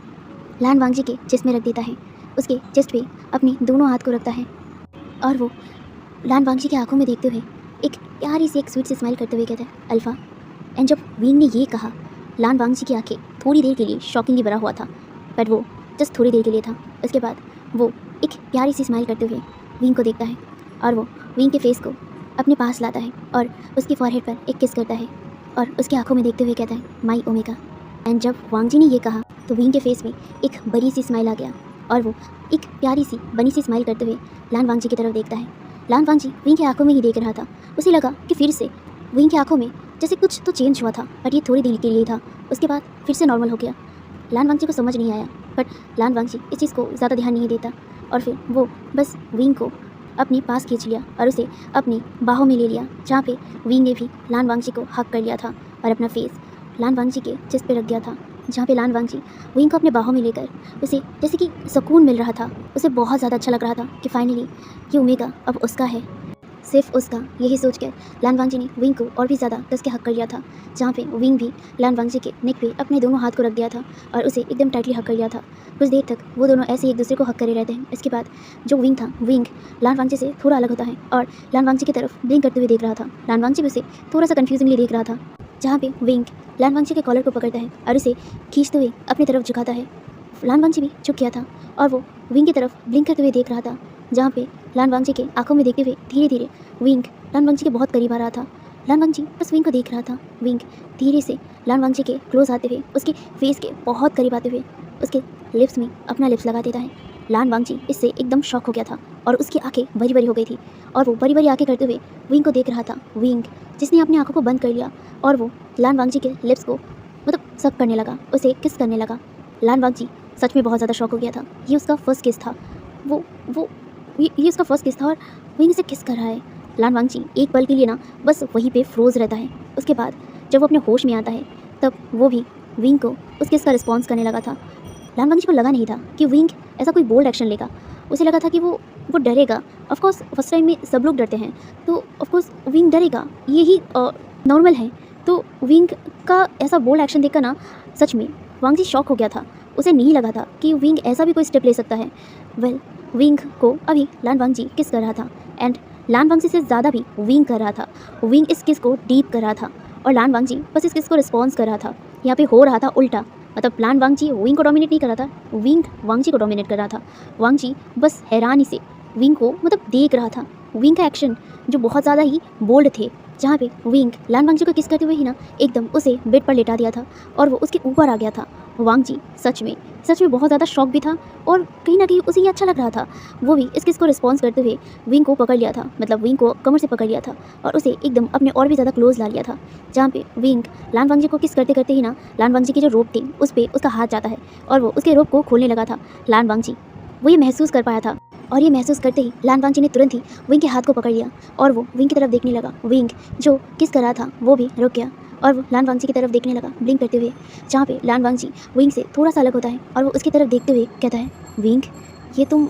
लान वांगजी के चेस्ट में रख देता है, उसके चेस्ट पे अपनी दोनों हाथ को रखता है और वो लान वांगजी की आंखों में देखते हुए एक प्यारी सी एक स्वीट सी स्माइल करते हुए कहता है, अल्फ़ा। एंड जब विंग ने ये कहा, लान वांगजी की आंखें थोड़ी देर के लिए शॉकिंगली भरा हुआ था, बट वो जस्ट थोड़ी देर के लिए था। उसके बाद वो एक प्यारी सी स्माइल करते हुए विंग को देखता है और वो विंग के फेस को अपने पास लाता है और उसकी फॉरहेड पर एक किस करता है और उसकी आंखों में देखते हुए कहता है, माई ओमेगा। एंड जब वांगजी ने ये कहा तो विंग के फेस में एक बड़ी सी स्माइल आ गया और वो एक प्यारी सी बनी सी स्माइल करते हुए लान वांगजी की तरफ देखता है। लान वांगजी विंग की आंखों में ही देख रहा था। उसे लगा कि फिर से विंग की आंखों में जैसे कुछ तो चेंज हुआ था, बट ये थोड़ी देर के लिए था। उसके बाद फिर से नॉर्मल हो गया। लान वांगजी को समझ नहीं आया, बट लान वांगजी इस चीज़ को ज़्यादा ध्यान नहीं देता और फिर वो बस विंग को अपने पास खींच लिया और उसे अपनी बाहों में ले लिया। जहाँ पे विंग ने भी लान वांगजी को हक कर लिया था और अपना फेस लान वांगजी के चेस्ट पे रख दिया था। जहाँ पे लान वांगजी विंग को अपने बाहों में लेकर उसे जैसे कि सुकून मिल रहा था। उसे बहुत ज़्यादा अच्छा लग रहा था कि फाइनली ये ओमेगा अब उसका है, सिर्फ उसका। यही सोचकर लान वांगजी ने विंग को और भी ज़्यादा कस के हक कर लिया था। जहाँ पे विंग भी लान वांगजी के नेक पे अपने दोनों हाथ को रख दिया था और उसे एकदम टाइटली हक कर लिया था। कुछ देर तक वो दोनों ऐसे एक दूसरे को हक करे रहते हैं। इसके बाद जो विंग था, विंग लान वांगजी से थोड़ा अलग होता है और लान वांगजी की तरफ ब्लिंक करते हुए देख रहा था। लान वांगजी भी उसे थोड़ा सा कन्फ्यूजिंगली देख रहा था। जहाँ पे विंग लान वांगजी के कॉलर को पकड़ता है और उसे खींचते हुए अपनी तरफ झुकाता है। लान वांगजी भी झुक गया था और वो विंग की तरफ ब्लिंक करते हुए देख रहा था। जहाँ पे लान वांगजी के आंखों में देखते हुए धीरे धीरे विंग लान वांगजी के बहुत करीब आ रहा था। लान वांगजी बस विंग को देख रहा था। विंग धीरे से लान वांगजी के क्लोज आते हुए उसके फेस के बहुत करीब आते हुए उसके लिप्स में अपना लिप्स लगा देता है। लान वांगजी इससे एकदम शॉक हो गया था और उसकी आंखें बड़ी बड़ी हो गई थी और वो बड़ी बड़ी आंखें करते हुए विंग को देख रहा था। विंग जिसने अपनी आंखों को बंद कर लिया और वो लान वांगजी के लिप्स को मतलब सक करने लगा, उसे किस करने लगा। लान वांगजी सच में बहुत ज़्यादा शॉक हो गया था। ये उसका फर्स्ट किस था, ये उसका फर्स्ट किस था और विंग से किस कर रहा है। लान वांगजी एक पल के लिए ना बस वहीं पे फ्रोज रहता है। उसके बाद जब वो अपने होश में आता है तब वो भी विंग को उस किस का रिस्पॉन्स करने लगा था। लान वांगजी को लगा नहीं था कि विंग ऐसा कोई बोल्ड एक्शन लेगा। उसे लगा था कि वो डरेगा। ऑफकोर्स फर्स्ट टाइम में सब लोग डरते हैं, तो ऑफकोर्स विंग डरेगा, यही नॉर्मल है। तो विंग का ऐसा बोल्ड एक्शन देखकर ना सच में वांगजी शॉक हो गया था। उसे नहीं लगा था कि विंग ऐसा भी कोई स्टेप ले सकता है। वेल, विंग को अभी लान वांगजी किस कर रहा था एंड लान वांगजी से ज़्यादा भी विंग कर रहा था। विंग इस किस को डीप कर रहा था और लान वांगजी बस इस किस को रिस्पॉन्स कर रहा था। यहाँ पे हो रहा था उल्टा, मतलब लान वांगजी विंग को डोमिनेट नहीं कर रहा था, विंग वांगजी को डोमिनेट कर रहा था। वांगजी बस हैरानी से विंग को मतलब देख रहा था। विंग का एक्शन जो बहुत ज़्यादा ही बोल्ड थे, जहाँ पे विंग लान वांगजी को किस करते हुए ही ना एकदम उसे बेड पर लेटा दिया था और वो उसके ऊपर आ गया था। वांगजी सच में बहुत ज़्यादा शॉक भी था और कहीं ना कहीं उसे ये अच्छा लग रहा था। वो भी इस किस को रिस्पॉन्स करते हुए विंग को पकड़ लिया था, मतलब विंग को कमर से पकड़ लिया था और उसे एकदम अपने और भी ज़्यादा क्लोज ला लिया था। जहाँ पे विंग लान वांगजी को किस करते करते ही ना लान वांगजी की जो रोप थी उस पर उसका हाथ जाता है और वो उसके रोप को खोलने लगा था। लान वांगजी वो ये महसूस कर पाया था और ये महसूस करते ही लान वांगजी ने तुरंत ही विंग के हाथ को पकड़ लिया और वो विंग की तरफ देखने लगा। विंग जो किस कर रहा था वो भी रुक गया और वो लान वांगजी की तरफ देखने लगा ब्लिंक करते हुए। जहाँ पे लान वांगजी विंग से थोड़ा सा अलग होता है और वो उसकी तरफ देखते हुए कहता है, विंग ये तुम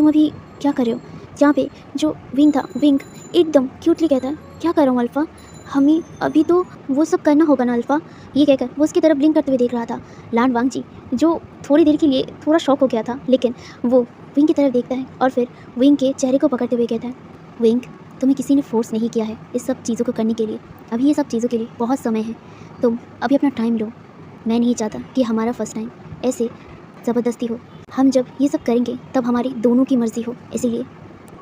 अभी क्या कर रहे हो। जहाँ पे जो विंग था, विंग एकदम क्यूटली कहता है, क्या कर रहा हूँ अल्फ़ा, हमें अभी तो वो सब करना होगा ना अल्फ़ा। ये कहकर वो उसकी तरफ ब्लिंक करते हुए देख रहा था। लान वांगजी जो थोड़ी देर के लिए थोड़ा शॉक हो गया था, लेकिन वो विंग की तरफ देखता है और फिर विंग के चेहरे को पकड़ते हुए कहता है, विंग, तुम्हें किसी ने फोर्स नहीं किया है इस सब चीज़ों को करने के लिए। अभी ये सब चीज़ों के लिए बहुत समय है, तुम अभी अपना टाइम लो। मैं नहीं चाहता कि हमारा फर्स्ट टाइम ऐसे ज़बरदस्ती हो। हम जब ये सब करेंगे तब हमारी दोनों की मर्ज़ी हो, इसीलिए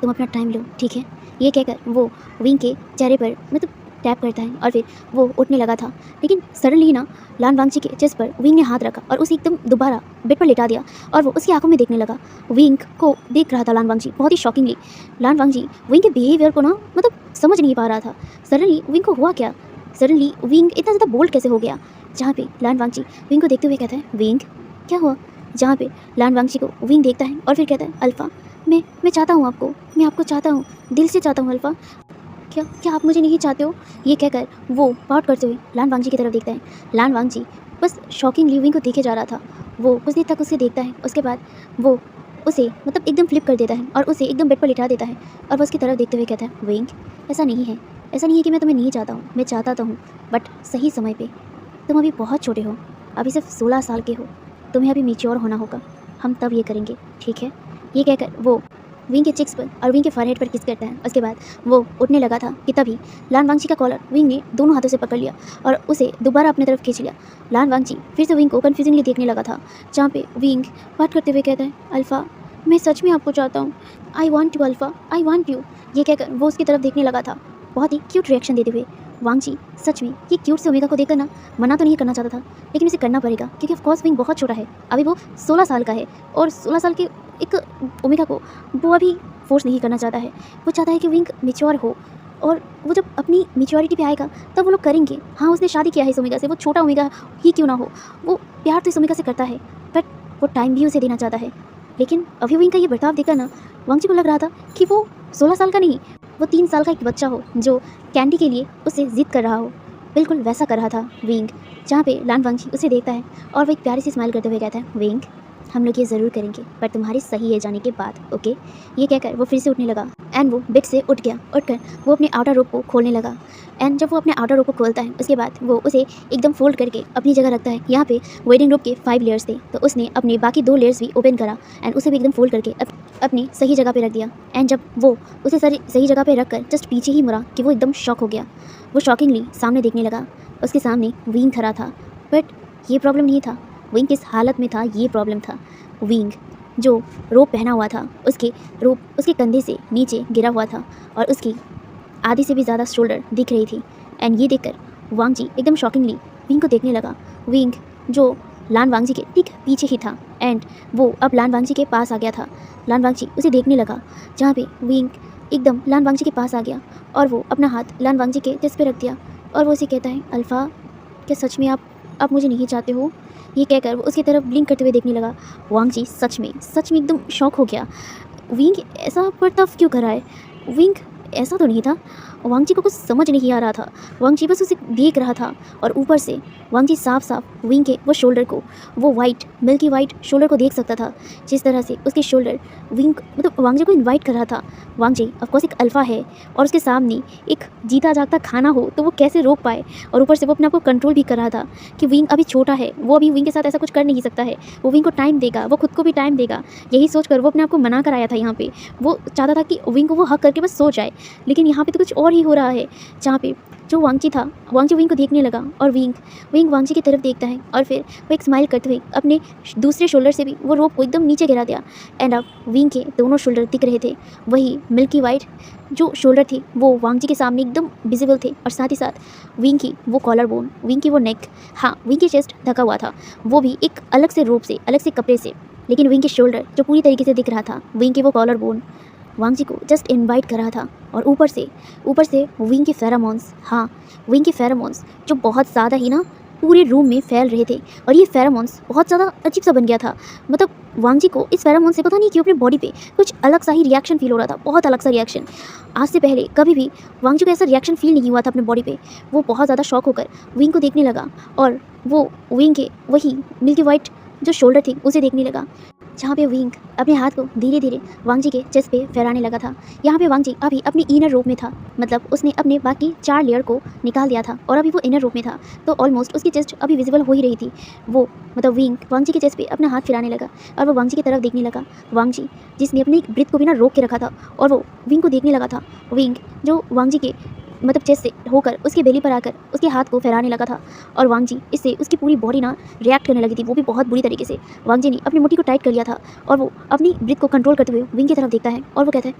तुम अपना टाइम लो, ठीक है। ये कहकर वो विंग के चेहरे पर मतलब टैप करता है और फिर वो उठने लगा था, लेकिन सडनली ना लान वांगची के चेस्ट पर विंग ने हाथ रखा और उसे एकदम दोबारा बेड पर लेटा दिया और वो उसकी आंखों में देखने लगा। विंग को देख रहा था लान वांगची बहुत ही शॉकिंगली। लान वांगची विंग के बिहेवियर को ना मतलब समझ नहीं पा रहा था। सडनली विंग को हुआ क्या, सडनली विंग इतना ज़्यादा बोल्ड कैसे हो गया। जहाँ पे लान वांगची विंग को देखते हुए कहता है, विंग क्या हुआ। जहाँ पे लान वांगची को विंग देखता है और फिर कहता है, अल्फ़ा मैं चाहता हूँ आपको, मैं आपको चाहता हूँ, दिल से चाहता हूँ अल्फ़ा। क्या आप मुझे नहीं चाहते हो। ये कहकर वो पाउट करते हुए लान वांगची की तरफ देखता है। लान वांगची बस शॉकिंगली विंग को देखे जा रहा था। वो कुछ देर तक उसे देखता है, उसके बाद वो उसे मतलब एकदम फ्लिप कर देता है और उसे एकदम बेड पर लिटा देता है और वो उसकी तरफ देखते हुए कहता है, विंग ऐसा नहीं है, ऐसा नहीं है कि मैं तुम्हें नहीं चाहता हूँ, मैं चाहता तो हूँ, बट सही समय पे। तुम अभी बहुत छोटे हो, अभी सिर्फ 16 साल के हो, तुम्हें अभी मैच्योर होना होगा, हम तब ये करेंगे, ठीक है। ये कहकर वो विंग के चिक्स पर और विंग के फॉरहेड पर किस करता है। उसके बाद वो उठने लगा था कि तभी लान वांगची का कॉलर विंग ने दोनों हाथों से पकड़ लिया और उसे दोबारा अपनी तरफ खींच लिया। लान वांगची फिर से विंग को कन्फ्यूजिंगली देखने लगा था, जहाँ पे विंग बात करते हुए कहता है, अल्फ़ा मैं सच में आपको चाहता हूँ, I want you alpha, I want you. ये कहकर वो उसकी तरफ देखने लगा था बहुत ही क्यूट रिएक्शन देते हुए। वांगची सच में ये क्यूट से ओमेगा को देखकर ना मना तो नहीं करना चाहता था, लेकिन इसे करना पड़ेगा क्योंकि ऑफकोर्स विंग बहुत छोटा है, अभी वो 16 साल का है और 16 साल के एक ओमेगा को वो अभी फोर्स नहीं करना चाहता है। वो चाहता है कि विंग मैच्योर हो और वो जब अपनी मैच्योरिटी पे आएगा तब वो लोग करेंगे। हाँ उसने शादी किया है इस ओमेगा से, वो छोटा ओमेगा ही क्यों ना हो, वो प्यार तो इस ओमेगा से करता है, बट वो टाइम भी उसे देना चाहता है। लेकिन अभी विंग का ये बर्ताव देखकर ना वांगची को लग रहा था कि वो 16 साल का नहीं, वो 3 साल का एक बच्चा हो जो कैंडी के लिए उसे जिद कर रहा हो। बिल्कुल वैसा कर रहा था विंग, जहाँ पे लान वांगची उसे देखता है और वो एक प्यारी सी स्माइल करते हुए कहता है, विंग हम लोग ये ज़रूर करेंगे पर तुम्हारे सही है जाने के बाद, ओके। ये कहकर वो फिर से उठने लगा एंड वो बेड से उठ गया। उठकर वो अपने आउटर रोप को खोलने लगा एंड जब वो अपने आउटर रोप को खोलता है उसके बाद वो उसे एकदम फोल्ड करके अपनी जगह रखता है। यहाँ पे वेडिंग रोप के 5 लेयर्स थे, तो उसने अपने बाकी 2 लेयर्स भी ओपन करा एंड उसे भी एकदम फोल्ड करके अपनी सही जगह पे रख दिया। एंड जब वो उसे सही जगह पे रख कर जस्ट पीछे ही मुड़ा कि वो एकदम शॉक हो गया। वो शॉकिंगली सामने देखने लगा, उसके सामने विंग खड़ा था, बट ये प्रॉब्लम नहीं था विंग किस हालत में था, ये प्रॉब्लम था। विंग जो रोप पहना हुआ था उसके रोप उसके कंधे से नीचे गिरा हुआ था और उसकी आधी से भी ज़्यादा शोल्डर दिख रही थी। एंड ये देखकर वांगची एकदम शॉकिंगली विंग को देखने लगा। विंग जो लान वांगची के ठीक पीछे ही था एंड वो अब लान वांगची के पास आ गया था। लान वांगची उसे देखने लगा, जहाँ पे विंग एकदम लान वांगची के पास आ गया और वो अपना हाथ लान वांगची के चेस्ट पे रख दिया और वो उसे कहता है, अल्फ़ा क्या सच में आप मुझे नहीं चाहते हो। ये कहकर वो उसकी तरफ ब्लिंक करते हुए देखने लगा। वांगची सच में एकदम शॉक हो गया। विंग ऐसा बर्ताव क्यों कर रहा है, विंग ऐसा तो नहीं था। वांगची को कुछ समझ नहीं आ रहा था, वांगची बस उसे देख रहा था और ऊपर से वांगची साफ साफ विंग के वो शोल्डर को, वो वाइट मिल्की वाइट शोल्डर को देख सकता था, जिस तरह से उसके शोल्डर विंग मतलब वांगची को इनवाइट कर रहा था। वांगची ऑफकोर्स एक अल्फ़ा है और उसके सामने एक जीता जागता खाना हो तो वो कैसे रोक पाए, और ऊपर से वो अपने आप को कंट्रोल भी कर रहा था कि विंग अभी छोटा है, वो अभी विंग के साथ ऐसा कुछ कर नहीं सकता है, वो विंग को टाइम देगा, वो खुद को भी टाइम देगा। यही सोचकर वो अपने आप को मना कर आया था। यहाँ पे वो चाहता था कि विंग को वो हक करके बस सो जाए, लेकिन यहाँ पे तो कुछ और ही हो रहा है। जहाँ पे जो वांगची था, वांगची विंग को देखने लगा और विंग वांगची की तरफ देखता है और फिर वो एक स्माइल करते हुए अपने दूसरे शोल्डर से भी वो रोप को एकदम नीचे गिरा दिया। एंड अब विंग के दोनों शोल्डर दिख रहे थे, वही मिल्की वाइट जो शोल्डर थे वो वांगची के सामने एकदम विजिबल थे, और साथ ही साथ विंग की वो कॉलर बोन, विंग की वो नेक, हाँ विंग की चेस्ट ढका हुआ था, वो भी एक अलग से रोप से, अलग से कपड़े से, लेकिन विंग के शोल्डर जो पूरी तरीके से दिख रहा था, विंग की वो कॉलर बोन वांगची को जस्ट इनवाइट कर रहा था। और ऊपर से विंग के फेरामोन्स, हाँ विंग के फेरामोन्स जो बहुत ज़्यादा ही ना पूरे रूम में फैल रहे थे, और ये फेरामोन्स बहुत ज़्यादा अजीब सा बन गया था। मतलब वांगची को इस फेरामोन से पता नहीं क्यों अपने बॉडी पे कुछ अलग सा ही रिएक्शन फील हो रहा था, बहुत अलग सा रिएक्शन। आज से पहले कभी भी वांगची को ऐसा रिएक्शन फील नहीं हुआ था अपने बॉडी पे। वो बहुत ज़्यादा शॉक होकर विंग को देखने लगा और वो विंग के वही मिल्की वाइट जो शोल्डर थे उसे देखने लगा। जहाँ पे विंग अपने हाथ को धीरे धीरे वांग जी के चेस्ट पे फहराने लगा था। यहाँ पे वांग जी अभी अपनी इनर रोप में था, मतलब उसने अपने बाकी 4 लेयर को निकाल दिया था और अभी वो इनर रोप में था, तो ऑलमोस्ट उसकी चेस्ट अभी विजिबल हो ही रही थी। वो मतलब विंग वांग जी के चेस्ट पे अपना हाथ फिराने लगा और वो वांग जी की तरफ देखने लगा। वांग जी जिसने अपनी ब्रीथ को भी ना रोक के रखा था और वो विंग को देखने लगा था। विंग जो वांग जी के मतलब चेस्ट से होकर उसके बेली पर आकर उसके हाथ को फहराने लगा था और वांग जी इससे उसकी पूरी बॉडी ना रिएक्ट करने लगी थी, वो भी बहुत बुरी तरीके से। वांग जी ने अपनी मुट्ठी को टाइट कर लिया था और वो अपनी ब्रीथ को कंट्रोल करते हुए विंग की तरफ देखता है और वो कहता है,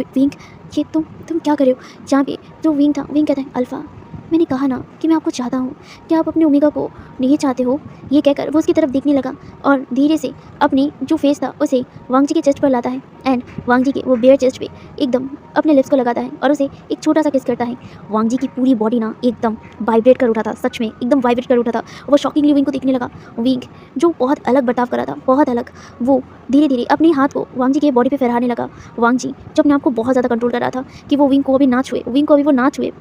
विंग ये तुम क्या कर रहे हो? जहाँ पे जो विंग था, विंग कहता है, अल्फा मैंने कहा ना कि मैं आपको चाहता हूँ, क्या आप अपने ओमेगा को नहीं चाहते हो? ये कहकर वो उसकी तरफ देखने लगा और धीरे से अपनी जो फेस था उसे वांग जी के चेस्ट पर लाता है एंड वांग जी के वो बेयर चेस्ट पे एकदम अपने लिप्स को लगाता है और उसे एक छोटा सा किस करता है। वांग जी की पूरी बॉडी ना एकदम वाइब्रेट कर उठा था, सच में एकदम वाइब्रेट कर उठा था। वो शॉकिंगली विंग को देखने लगा। विंग जो बहुत अलग बर्ताव कर रहा था, बहुत अलग, वो धीरे धीरे अपने हाथ को वांग जी के बॉडी पे फहराने लगा। वांग जी जो अपने आप को बहुत ज़्यादा कंट्रोल कर रहा था कि वो विंग को अभी ना छुए, विंग को अभी वो ना छुए,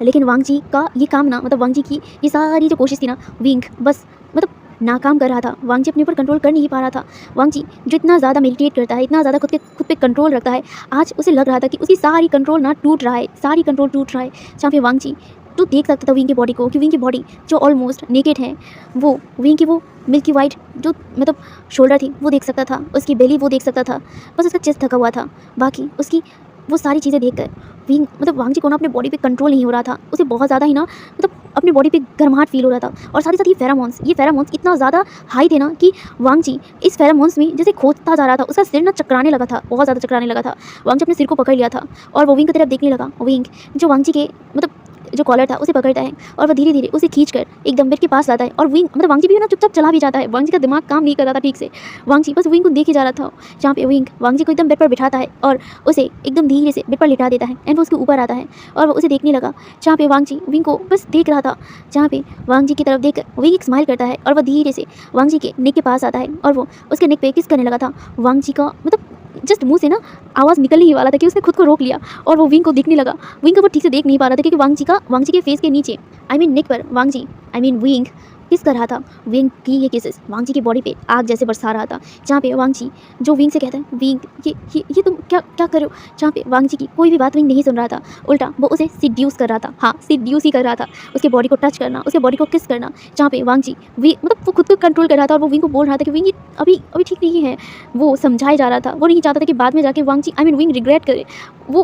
लेकिन वांग जी का ये काम ना, मतलब वांग जी की ये सारी जो कोशिश थी ना, विंग बस मतलब नाकाम कर रहा था। वांग जी अपने ऊपर कंट्रोल कर नहीं पा रहा था। वांग जी जो इतना ज़्यादा मेडिटेट करता है, इतना ज़्यादा खुद पे कंट्रोल रखता है, आज उसे लग रहा था कि उसकी सारी कंट्रोल ना टूट रहा है, सारी कंट्रोल टूट रहा है। जहाँ पे वांग जी तो देख सकता था विंग की बॉडी को, कि विंग की बॉडी जो ऑलमोस्ट नेकेड है, वो विंग की वो मिल्की वाइट जो मतलब शोल्डर थी वो देख सकता था, उसकी बेली वो देख सकता था, बस उसका चेस्ट थका हुआ था। बाकी उसकी वो सारी चीज़ें देखकर विंग मतलब वांग जी को ना अपने बॉडी पे कंट्रोल नहीं हो रहा था, उसे बहुत ज़्यादा ही ना मतलब अपनी बॉडी पे गर्माहट फील हो रहा था। और साथ ही साथ ये फेरामोन्स इतना ज़्यादा हाई थे ना कि वांग जी इस फेरामोन्स में जैसे खोदता जा रहा था, उसका सिर ना चकराने लगा था, बहुत ज़्यादा चकराने लगा था। वांग जी अपने सिर को पकड़ लिया था और वो विंग की तरफ देखने लगा। विंग जो वांग जी के मतलब जो कॉलर था उसे पकड़ता है और वह धीरे धीरे उसे खींचकर एकदम बेड के पास लाता है और विंग मतलब वांग जी भी ना चुपचाप चला भी जाता है। वांग जी का दिमाग काम नहीं कर रहा था ठीक से, वांग जी बस विंग को देखे जा रहा था। जहाँ पे विंग वांग जी को एकदम बेड पर बिठाता है और उसे एकदम धीरे से बेड पर लिटा देता है एंड वो उसके ऊपर आता है और वो उसे देखने लगा। जहाँ पे वांग जी विंग को बस देख रहा था, जहाँ पे वांग जी की तरफ देख विंग एक स्माइल करता है और वह धीरे से वांग जी के नेक के पास आता है और वो उसके नेक पे किस करने लगा था। वांग जी का मतलब जस्ट मुंह से ना आवाज़ निकलने ही वाला था कि उसने खुद को रोक लिया और वो विंग को देखने लगा। विंग को वो ठीक से देख नहीं पा रहा था क्योंकि वांग जी के फेस के नीचे नेक पर विंग किस कर रहा था। विंग की ये केसेस वांग जी की बॉडी पे आग जैसे बरसा रहा था। जहाँ पे वांग जी जो विंग से कहता है, विंग ये तुम क्या कर रहे हो? जहाँ पे वांग जी की कोई भी बात विंग नहीं सुन रहा था, उल्टा वो उसे सिड्यूस कर रहा था। हाँ, सिड्यूस ही कर रहा था, उसके बॉडी को टच करना, उसके बॉडी को किस करना। जहाँ पे वांग जी मतलब वो खुद को कंट्रोल कर रहा था और वो विंग को बोल रहा था कि विंग ये अभी ठीक नहीं है। वो समझाया जा रहा था, वो नहीं चाहता था कि बाद में जाके वांग जी विंग रिग्रेट करे। वो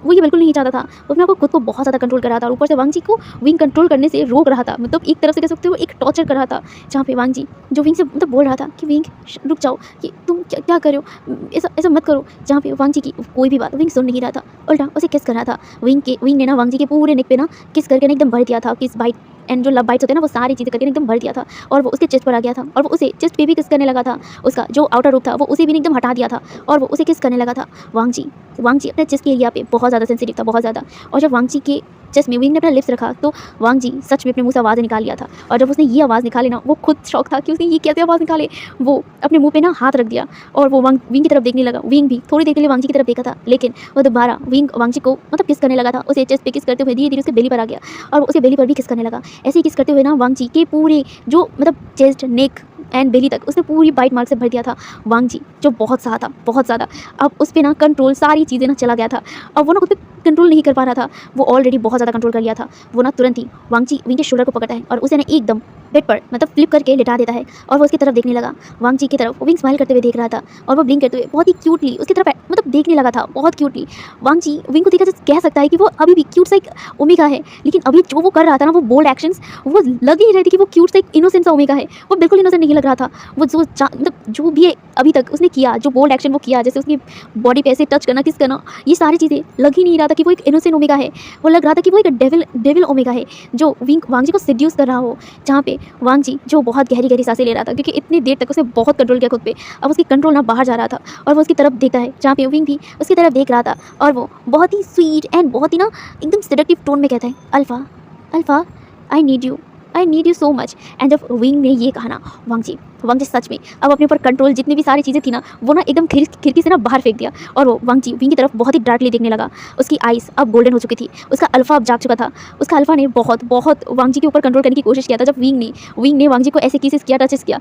ये बिल्कुल नहीं चाहता था। उसने आपको खुद को बहुत ज़्यादा कंट्रोल कर रहा था और ऊपर से वांग जी को विंग कंट्रोल करने से रोक रहा था, मतलब एक तरफ से कह सकते हो एक टॉर्चर कर रहा था। जहाँ पे वांग जी जो विंग से मतलब बोल रहा था कि विंग रुक जाओ, कि तुम क्या कर रहे हो, ऐसा मत करो। जहाँ पे वांग जी की कोई भी बात विंग सुन नहीं रहा था, उल्टा उसे किस कर रहा था। विंग ने ना वांग जी के पूरे नेक पे ना किस करके ना एकदम भर दिया था, किस बाइट एंड जो लव बाइट्स होते हैं ना, वो सारी चीज़ें करके एकदम भर दिया था और वो उसके चेस्ट पर आ गया था और वो उसे चेस्ट पे भी किस करने लगा था। उसका जो आउटर रूप था वो उसे भी एकदम हटा दिया था और वो उसे किस करने लगा था। वांग जी अपने चेस्ट के एरिया पे बहुत ज़्यादा सेंसिटिव था, बहुत ज़्यादा। और जब वांग जी के चेस्ट में विंग ने अपना लिप्स रखा तो वांग जी सच में अपने मुंह से आवाज़ निकाल लिया था। और जब उसने ये आवाज़ निकाली ना, वो खुद शौक था कि उसने ये कैसे आवाज़ निकाले। वो अपने मुंह पे ना हाथ रख दिया और वो विंग की तरफ देखने लगा। विंग भी थोड़ी देर के लिए वांग जी की तरफ देखा था, लेकिन वो दोबारा वांग जी को मतलब किस करने लगा था। उसे चेस्ट पे किस करते हुए धीरे धीरे उसके बेली पर आ गया और उसे बेली पर भी किस करने लगा। ऐसे ही किस करते हुए ना वांग जी के पूरे जो मतलब चेस्ट, नेक एंड बेली तक उसने पूरी बाइट मार्क से भर दिया था। वांग जी जो बहुत ज़्यादा अब उस पर ना कंट्रोल सारी चीज़ें ना चला गया था। अब वो ना खुद पे कंट्रोल नहीं कर पा रहा था, वो ऑलरेडी बहुत ज़्यादा कंट्रोल कर लिया था। वो ना तुरंत ही वांग के शोल्डर को पकड़ता है और उसे ना एकदम बेड पर मतलब फ्लिप करके लिटा देता है और वो उसकी तरफ देखने लगा। वांग जी की तरफ विंग स्माइल करते हुए देख रहा था और वो ब्लिंक करते हुए बहुत ही क्यूटली उसकी तरफ मतलब देखने लगा था, बहुत क्यूटली। वांग जी विंग को देखकर कह सकता है कि वो अभी भी क्यूट सा एक ओमेगा है, लेकिन अभी जो वो कर रहा था ना, वो बोल्ड एक्शंस, वो लग ही रहे थे कि वो क्यूट सा एक इनोसेंट सा ओमेगा है। वो बिल्कुल इनोसेंट नहीं लग रहा था। वो मतलब जो भी अभी तक उसने किया, जो बोल्ड एक्शन वो किया, जैसे उसकी बॉडी पे ऐसे टच करना, किस करना, ये सारी चीज़ें लग ही नहीं रहा था कि वो एक इनोसेंट ओमेगा है। वो लग रहा था कि वो एक डेविल ओमेगा है जो वांग जी को सिड्यूस कर रहा हो। जहाँ पे वांग जी जो बहुत गहरी सांसें ले रहा था क्योंकि इतनी देर तक उसने बहुत कंट्रोल किया खुद पे, अब उसकी कंट्रोल ना बाहर जा रहा था और वो उसकी तरफ देखता है। जहाँ पे विंग भी उसकी तरफ देख रहा था और वो बहुत ही स्वीट एंड बहुत ही ना एकदम सेडक्टिव टोन में कहता है, alpha I need I need you so much. And जब विंग ने ये कहा ना, वांग जी सच में अब अपने ऊपर कंट्रोल, जितनी भी सारी चीज़ें थी ना वो ना एकदम खिड़की से ना बाहर फेंक दिया। और वो वांग जी विंग की तरफ बहुत ही डार्कली देखने लगा। उसकी आइज़ अब गोल्डन हो चुकी थी, उसका अल्फा अब जाग चुका था। उसका अल्फा ने बहुत बहुत वांग जी के ऊपर कंट्रोल करने की कोशिश किया था। जब विंग ने वांग जी को ऐसे किसेस किया, टचेस किया,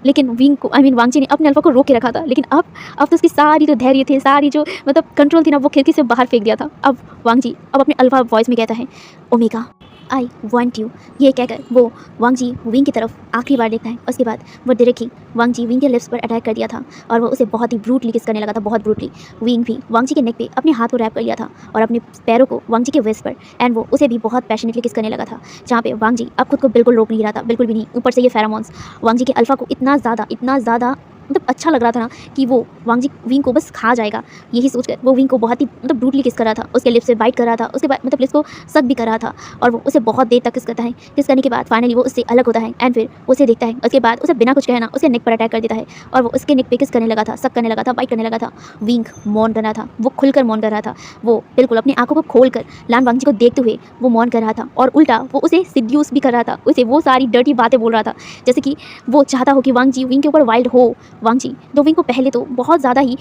लेकिन विंग को वांग जी ने अपने अल्फा को रोक के रखा था। लेकिन अब तो उसकी सारी जो धैर्य थे, सारी जो मतलब कंट्रोल थी ना वो खिड़की से बाहर फेंक दिया था। अब वांग जी अब अपने अल्फा वॉइस में कहता है, ओमेगा आई वॉन्ट यू। ये कहकर वो वांग जी विंग की तरफ आखिरी बार देखता है। उसके बाद वो डायरेक्टली वांग जी विंग के लिप्स पर अटैक कर दिया था और वो उसे बहुत ही ब्रूटली किस करने लगा था, बहुत ब्रूटली। विंग भी वांग जी के नेक पे अपने हाथ को रैप कर लिया था और अपने पैरों को वांग जी के वेस्ट पर, एंड वो उसे भी बहुत पैशनेटली किस करने लगा था। जहाँ पे वांग जी अब खुद को बिल्कुल रोक नहीं रहा था, बिल्कुल भी नहीं। ऊपर से ये फेरोमोन्स वांग जी के अल्फा को इतना ज़्यादा मतलब अच्छा लग रहा था ना कि वो वांग जी विंग को बस खा जाएगा। यही सोचकर वो विंग को बहुत ही मतलब ब्रूटली किस कर रहा था, उसके लिप्स से बाइट कर रहा था, उसके बाद मतलब लिप्स को सक भी कर रहा था। और वो उसे बहुत देर तक किस करता है। किस करने के बाद फाइनली वो उससे अलग होता है एंड फिर उसे देखता है। उसके बाद उसे बिना कुछ कहना उसके नेक पर अटैक कर देता है और वो उसके नेक पे किस करने लगा था, सक करने लगा था, बाइट करने लगा था। विंग मौन कर रहा था, वो खुलकर मौन कर रहा था। वो बिल्कुल अपनी आंखों को खोलकर लान वांग जी को देखते हुए वो मौन कर रहा था और उल्टा वो उसे सिड्यूस भी कर रहा था, उसे वो सारी डर्टी बातें बोल रहा था, जैसे कि वो चाहता हो कि वांग जी विंग के ऊपर वाइल्ड हो। वांग जी तो विंग को पहले तो बहुत ज़्यादा ही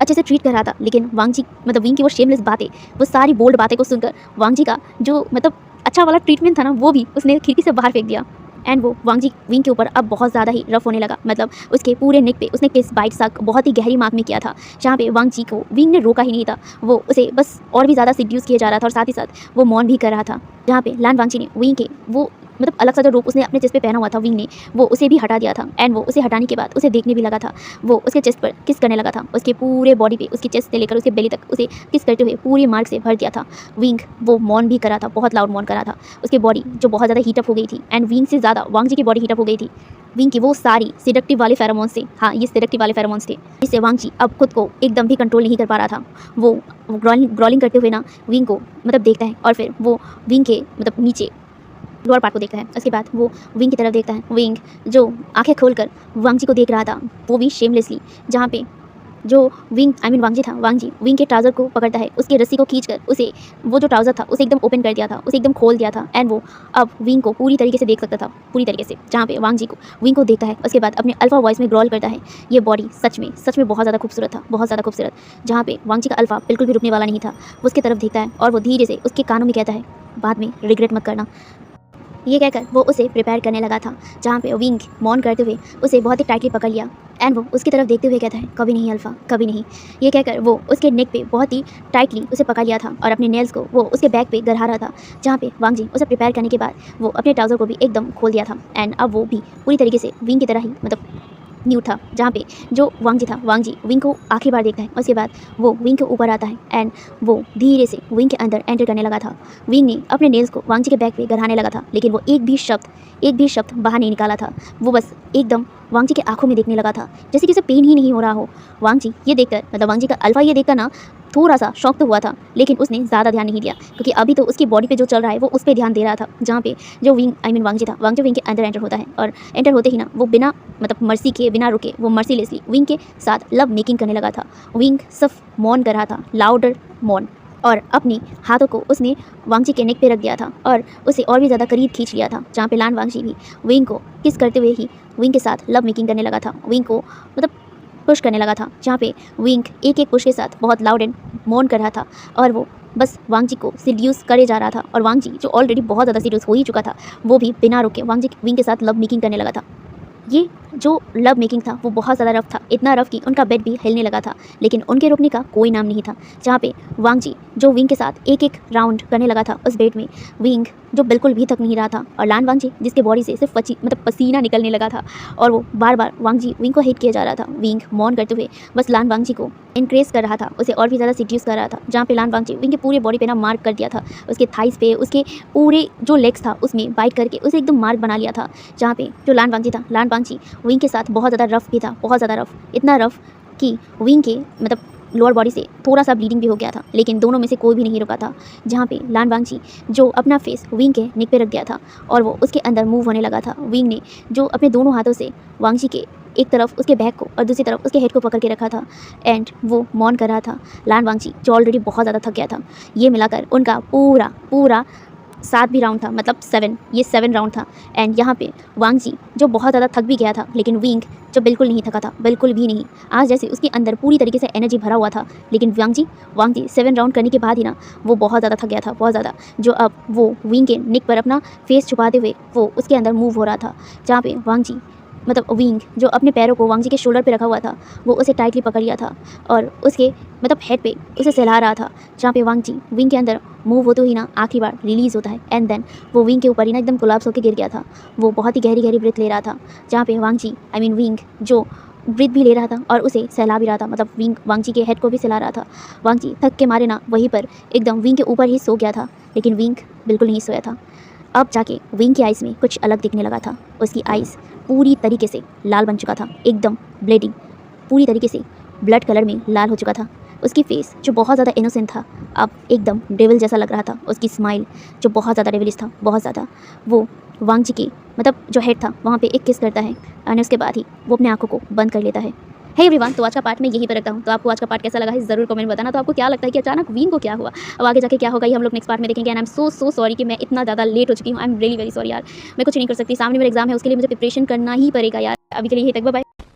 अच्छे से ट्रीट कर रहा था, लेकिन वांग जी मतलब विंग की वो शेमलेस बातें, वो सारी बोल्ड बातें को सुनकर वांग जी का जो मतलब अच्छा वाला ट्रीटमेंट था ना वो भी उसने खिड़की से बाहर फेंक दिया। एंड वो वांग जी विंग के ऊपर अब बहुत ज़्यादा ही रफ होने लगा। मतलब उसके पूरे नेक पे उसने किस बाइट सक बहुत ही गहरी मार्क में किया था, जहाँ पे वांग जी को विंग ने रोका ही नहीं था। वो उसे बस और भी ज़्यादा सिड्यूस किया जा रहा था और साथ ही साथ वो मौन भी कर रहा था। जहाँ पे लान वांग जी ने विंग के वो मतलब अलग सा जो रोप उसने अपने चेस्ट पे पहना हुआ था विंग ने, वो उसे भी हटा दिया था। एंड वो उसे हटाने के बाद उसे देखने भी लगा था। वो उसके चेस्ट पर किस करने लगा था, उसके पूरे बॉडी पे, उसकी चेस्ट से लेकर उसके बेली तक उसे किस करते हुए पूरी मार्क से भर दिया था। विंग वो मौन भी कर रहा था, बहुत लाउड मौन कर रहा था। उसकी बॉडी जो बहुत ज़्यादा हीटअप हो गई थी एंड विंग से ज़्यादा वांग जी की बॉडी हीटअप हो गई थी। विंग की वो सारी सिडक्टिव वाले फेरोमोन्स थे, हाँ ये सिडक्टिव वाले फेरोमोन्स थे, जिससे वांग जी अब खुद को एकदम भी कंट्रोल नहीं कर पा रहा था। वो ग्रॉलिंग करते हुए ना विंग को मतलब देखता है और फिर वो विंग के मतलब नीचे लोअर पार्ट को देखता है। उसके बाद वो विंग की तरफ देखता है। विंग जो आंखें खोलकर वांग जी को देख रहा था, वो भी शेमलेसली, जहाँ पे जो विंग वांग जी था, वांग जी विंग के ट्राउज़र को पकड़ता है, उसके रस्सी को खींचकर उसे वो जो ट्राउज़र था उसे एकदम ओपन कर दिया था, उसे एकदम खोल दिया था। एंड वो अब विंग को पूरी तरीके से देख सकता था, पूरी तरीके से, जहाँ पे वांग जी को विंग को देखता है। उसके बाद अपने अल्फा वॉइस में ग्रॉल करता है। ये बॉडी सच में बहुत ज़्यादा खूबसूरत था, बहुत ज़्यादा खूबसूरत, जहाँ पे वांग जी का अल्फा बिल्कुल भी रुकने वाला नहीं था। वो उसकी तरफ देखता है और वो धीरे से उसके कानों में कहता है, बाद में रिग्रेट मत करना। ये कहकर वो उसे प्रिपेयर करने लगा था, जहाँ पे विंग मौन करते हुए उसे बहुत ही टाइटली पकड़ लिया। एंड वो उसकी तरफ देखते हुए कहता है, कभी नहीं अल्फा, कभी नहीं। ये कहकर वो उसके नेक पे बहुत ही टाइटली उसे पकड़ लिया था और अपने नेल्स को वो उसके बैक पे गढ़ा रहा था, जहाँ पे वांग जी उसे प्रिपेयर करने के बाद वो अपने ट्राउज़र को भी एकदम खोल दिया था। एंड अब वो भी पूरी तरीके से विंग की तरह ही मतलब न्यू था, जहाँ पे जो वांग जी था, वांग जी विंग को आखिरी बार देखता है। उसके बाद वो विंग के ऊपर आता है एंड वो धीरे से विंग के अंदर एंटर करने लगा था। विंग ने अपने नेल्स को वांग जी के बैक पे गढ़ाने लगा था, लेकिन वो एक भी शब्द बाहर नहीं निकाला था। वो बस एकदम वांग जी के आंखों में देखने लगा था, जैसे कि उसे पेन ही नहीं हो रहा हो। वांग जी ये देखकर मतलब वांग जी का अल्फा ये देखकर ना थोड़ा सा शॉक तो हुआ था, लेकिन उसने ज़्यादा ध्यान नहीं दिया, क्योंकि अभी तो उसकी बॉडी पे जो चल रहा है वो उस पर ध्यान दे रहा था। जहाँ पे जो विंग वांग जी था, वांग जी विंग के अंदर एंटर होता है और एंटर होते ही ना वो बिना मतलब मर्सी के, बिना रुके वो मर्सीलेसली विंग के साथ लव मेकिंग करने लगा था। विंग सिर्फ मौन कर रहा था, लाउडर मौन, और अपनी हाथों को उसने वांग जी के नेक पे रख दिया था और उसे और भी ज़्यादा करीब खींच लिया था, जहाँ पे लान वांग जी भी विंग को किस करते हुए ही विंग के साथ लव मेकिंग करने लगा था। विंग को मतलब पुश करने लगा था, जहाँ पे विंग एक पुश के साथ बहुत लाउड एंड मौन कर रहा था और वो बस वांग जी को सिड्यूस करे जा रहा था। और वांग जी जो ऑलरेडी बहुत ज़्यादा सीरियस हो ही चुका था, वो भी बिना रुके वांग जी विंग के साथ लव मेकिंग करने लगा था। ये जो लव मेकिंग था वो बहुत ज़्यादा रफ था, इतना रफ कि उनका बेड भी हिलने लगा था, लेकिन उनके रुकने का कोई नाम नहीं था। जहाँ पे वांग जी जो विंग के साथ एक राउंड करने लगा था उस बेड में, विंग जो बिल्कुल भी थक नहीं रहा था, और लान वांग जी जिसके बॉडी से सिर्फ मतलब पसीना निकलने लगा था और वो बार बार वांग जी विंग को हिट किया जा रहा था। विंग मौन करते हुए बस लान वांग जी को इनक्रेज कर रहा था, उसे और भी ज़्यादा सिड्यूस कर रहा था। जहाँ पे लान वांग जी विंग के पूरे बॉडी पे ना मार्क कर दिया था, उसके थाइस पे, उसके पूरे जो लेग्स था उसमें बाइट करके उसे एकदम मार्क बना लिया था। जहाँ पे जो लान वांग जी था, लान वांग जी विंग के साथ बहुत ज़्यादा रफ भी था, बहुत ज़्यादा रफ, इतना रफ कि विंग के मतलब लोअर बॉडी से थोड़ा सा ब्लीडिंग भी हो गया था, लेकिन दोनों में से कोई भी नहीं रुका था। जहाँ पे लान वांग जी जो अपना फेस विंग के नेक पे रख दिया था और वो उसके अंदर मूव होने लगा था। विंग ने जो अपने दोनों हाथों से वांग जी के एक तरफ उसके बैक को और दूसरी तरफ उसके हेड को पकड़ के रखा था एंड वो मौन कर रहा था। लान वांग जी जो ऑलरेडी बहुत ज़्यादा थक गया था, ये मिलाकर उनका पूरा 7 भी राउंड था, मतलब 7, ये 7 राउंड था। एंड यहाँ पे वांग जी जो बहुत ज़्यादा थक भी गया था, लेकिन विंग जो बिल्कुल नहीं थका था, बिल्कुल भी नहीं। आज जैसे उसके अंदर पूरी तरीके से एनर्जी भरा हुआ था, लेकिन वांग जी 7 राउंड करने के बाद ही ना वो बहुत ज़्यादा थक गया था, बहुत ज़्यादा। जो अब वो विंग के निक पर अपना फेस छुपाते हुए वो उसके अंदर मूव हो रहा था, जहाँ पे वांग जी मतलब विंग जो अपने पैरों को वांग जी के शोल्डर पे रखा हुआ था, वो उसे टाइटली पकड़ लिया था और उसके मतलब हेड पे उसे सहला रहा था, जहाँ पे वांग जी विंग के अंदर मूव होते ही ना आखिरी बार रिलीज़ होता है। एंड देन वो विंग के ऊपर ही ना एकदम कोलैप्स होकर गिर गया था। वो बहुत ही गहरी गहरी ब्रीथ ले रहा था, जहाँ पे वांग जी विंग जो ब्रीथ भी ले रहा था और उसे सहला भी रहा था, मतलब वांग जी के हेड को भी सहला रहा था। वांग जी थक के मारे ना वहीं पर एकदम विंग के ऊपर ही सो गया था, लेकिन विंग बिल्कुल नहीं सोया था। अब जाके विंग की आइज़ में कुछ अलग दिखने लगा था। उसकी आइज़ पूरी तरीके से लाल बन चुका था, एकदम ब्लीडिंग, पूरी तरीके से ब्लड कलर में लाल हो चुका था। उसकी फेस जो बहुत ज़्यादा इनोसेंट था, अब एकदम डेविल जैसा लग रहा था। उसकी स्माइल जो बहुत ज़्यादा डेविलिश था, बहुत ज़्यादा। वो वांग जी के मतलब जो हेड था वहाँ पे एक किस करता है और उसके बाद ही वो अपने आँखों को बंद कर लेता है। हे एवरीवन, तो आज का पार्ट मैं यही पर रखता हूँ। तो आपको आज का पार्ट कैसा लगा है ज़रूर कमेंट में बताना। तो आपको क्या लगता है कि अचानक विंग को क्या हुआ, अब आगे जाके क्या होगा, ये हम लोग नेक्स्ट पार्ट में देखेंगे। And I am so sorry कि मैं इतना ज़्यादा लेट हो चुकी हूँ। I am really very sorry यार, मैं कुछ नहीं कर सकती। सामने मेरा एग्जाम है, उसके लिए मुझे प्रिपरेशन करना ही पड़ेगा यार। अभी के लिए यही तक, बाय बाय।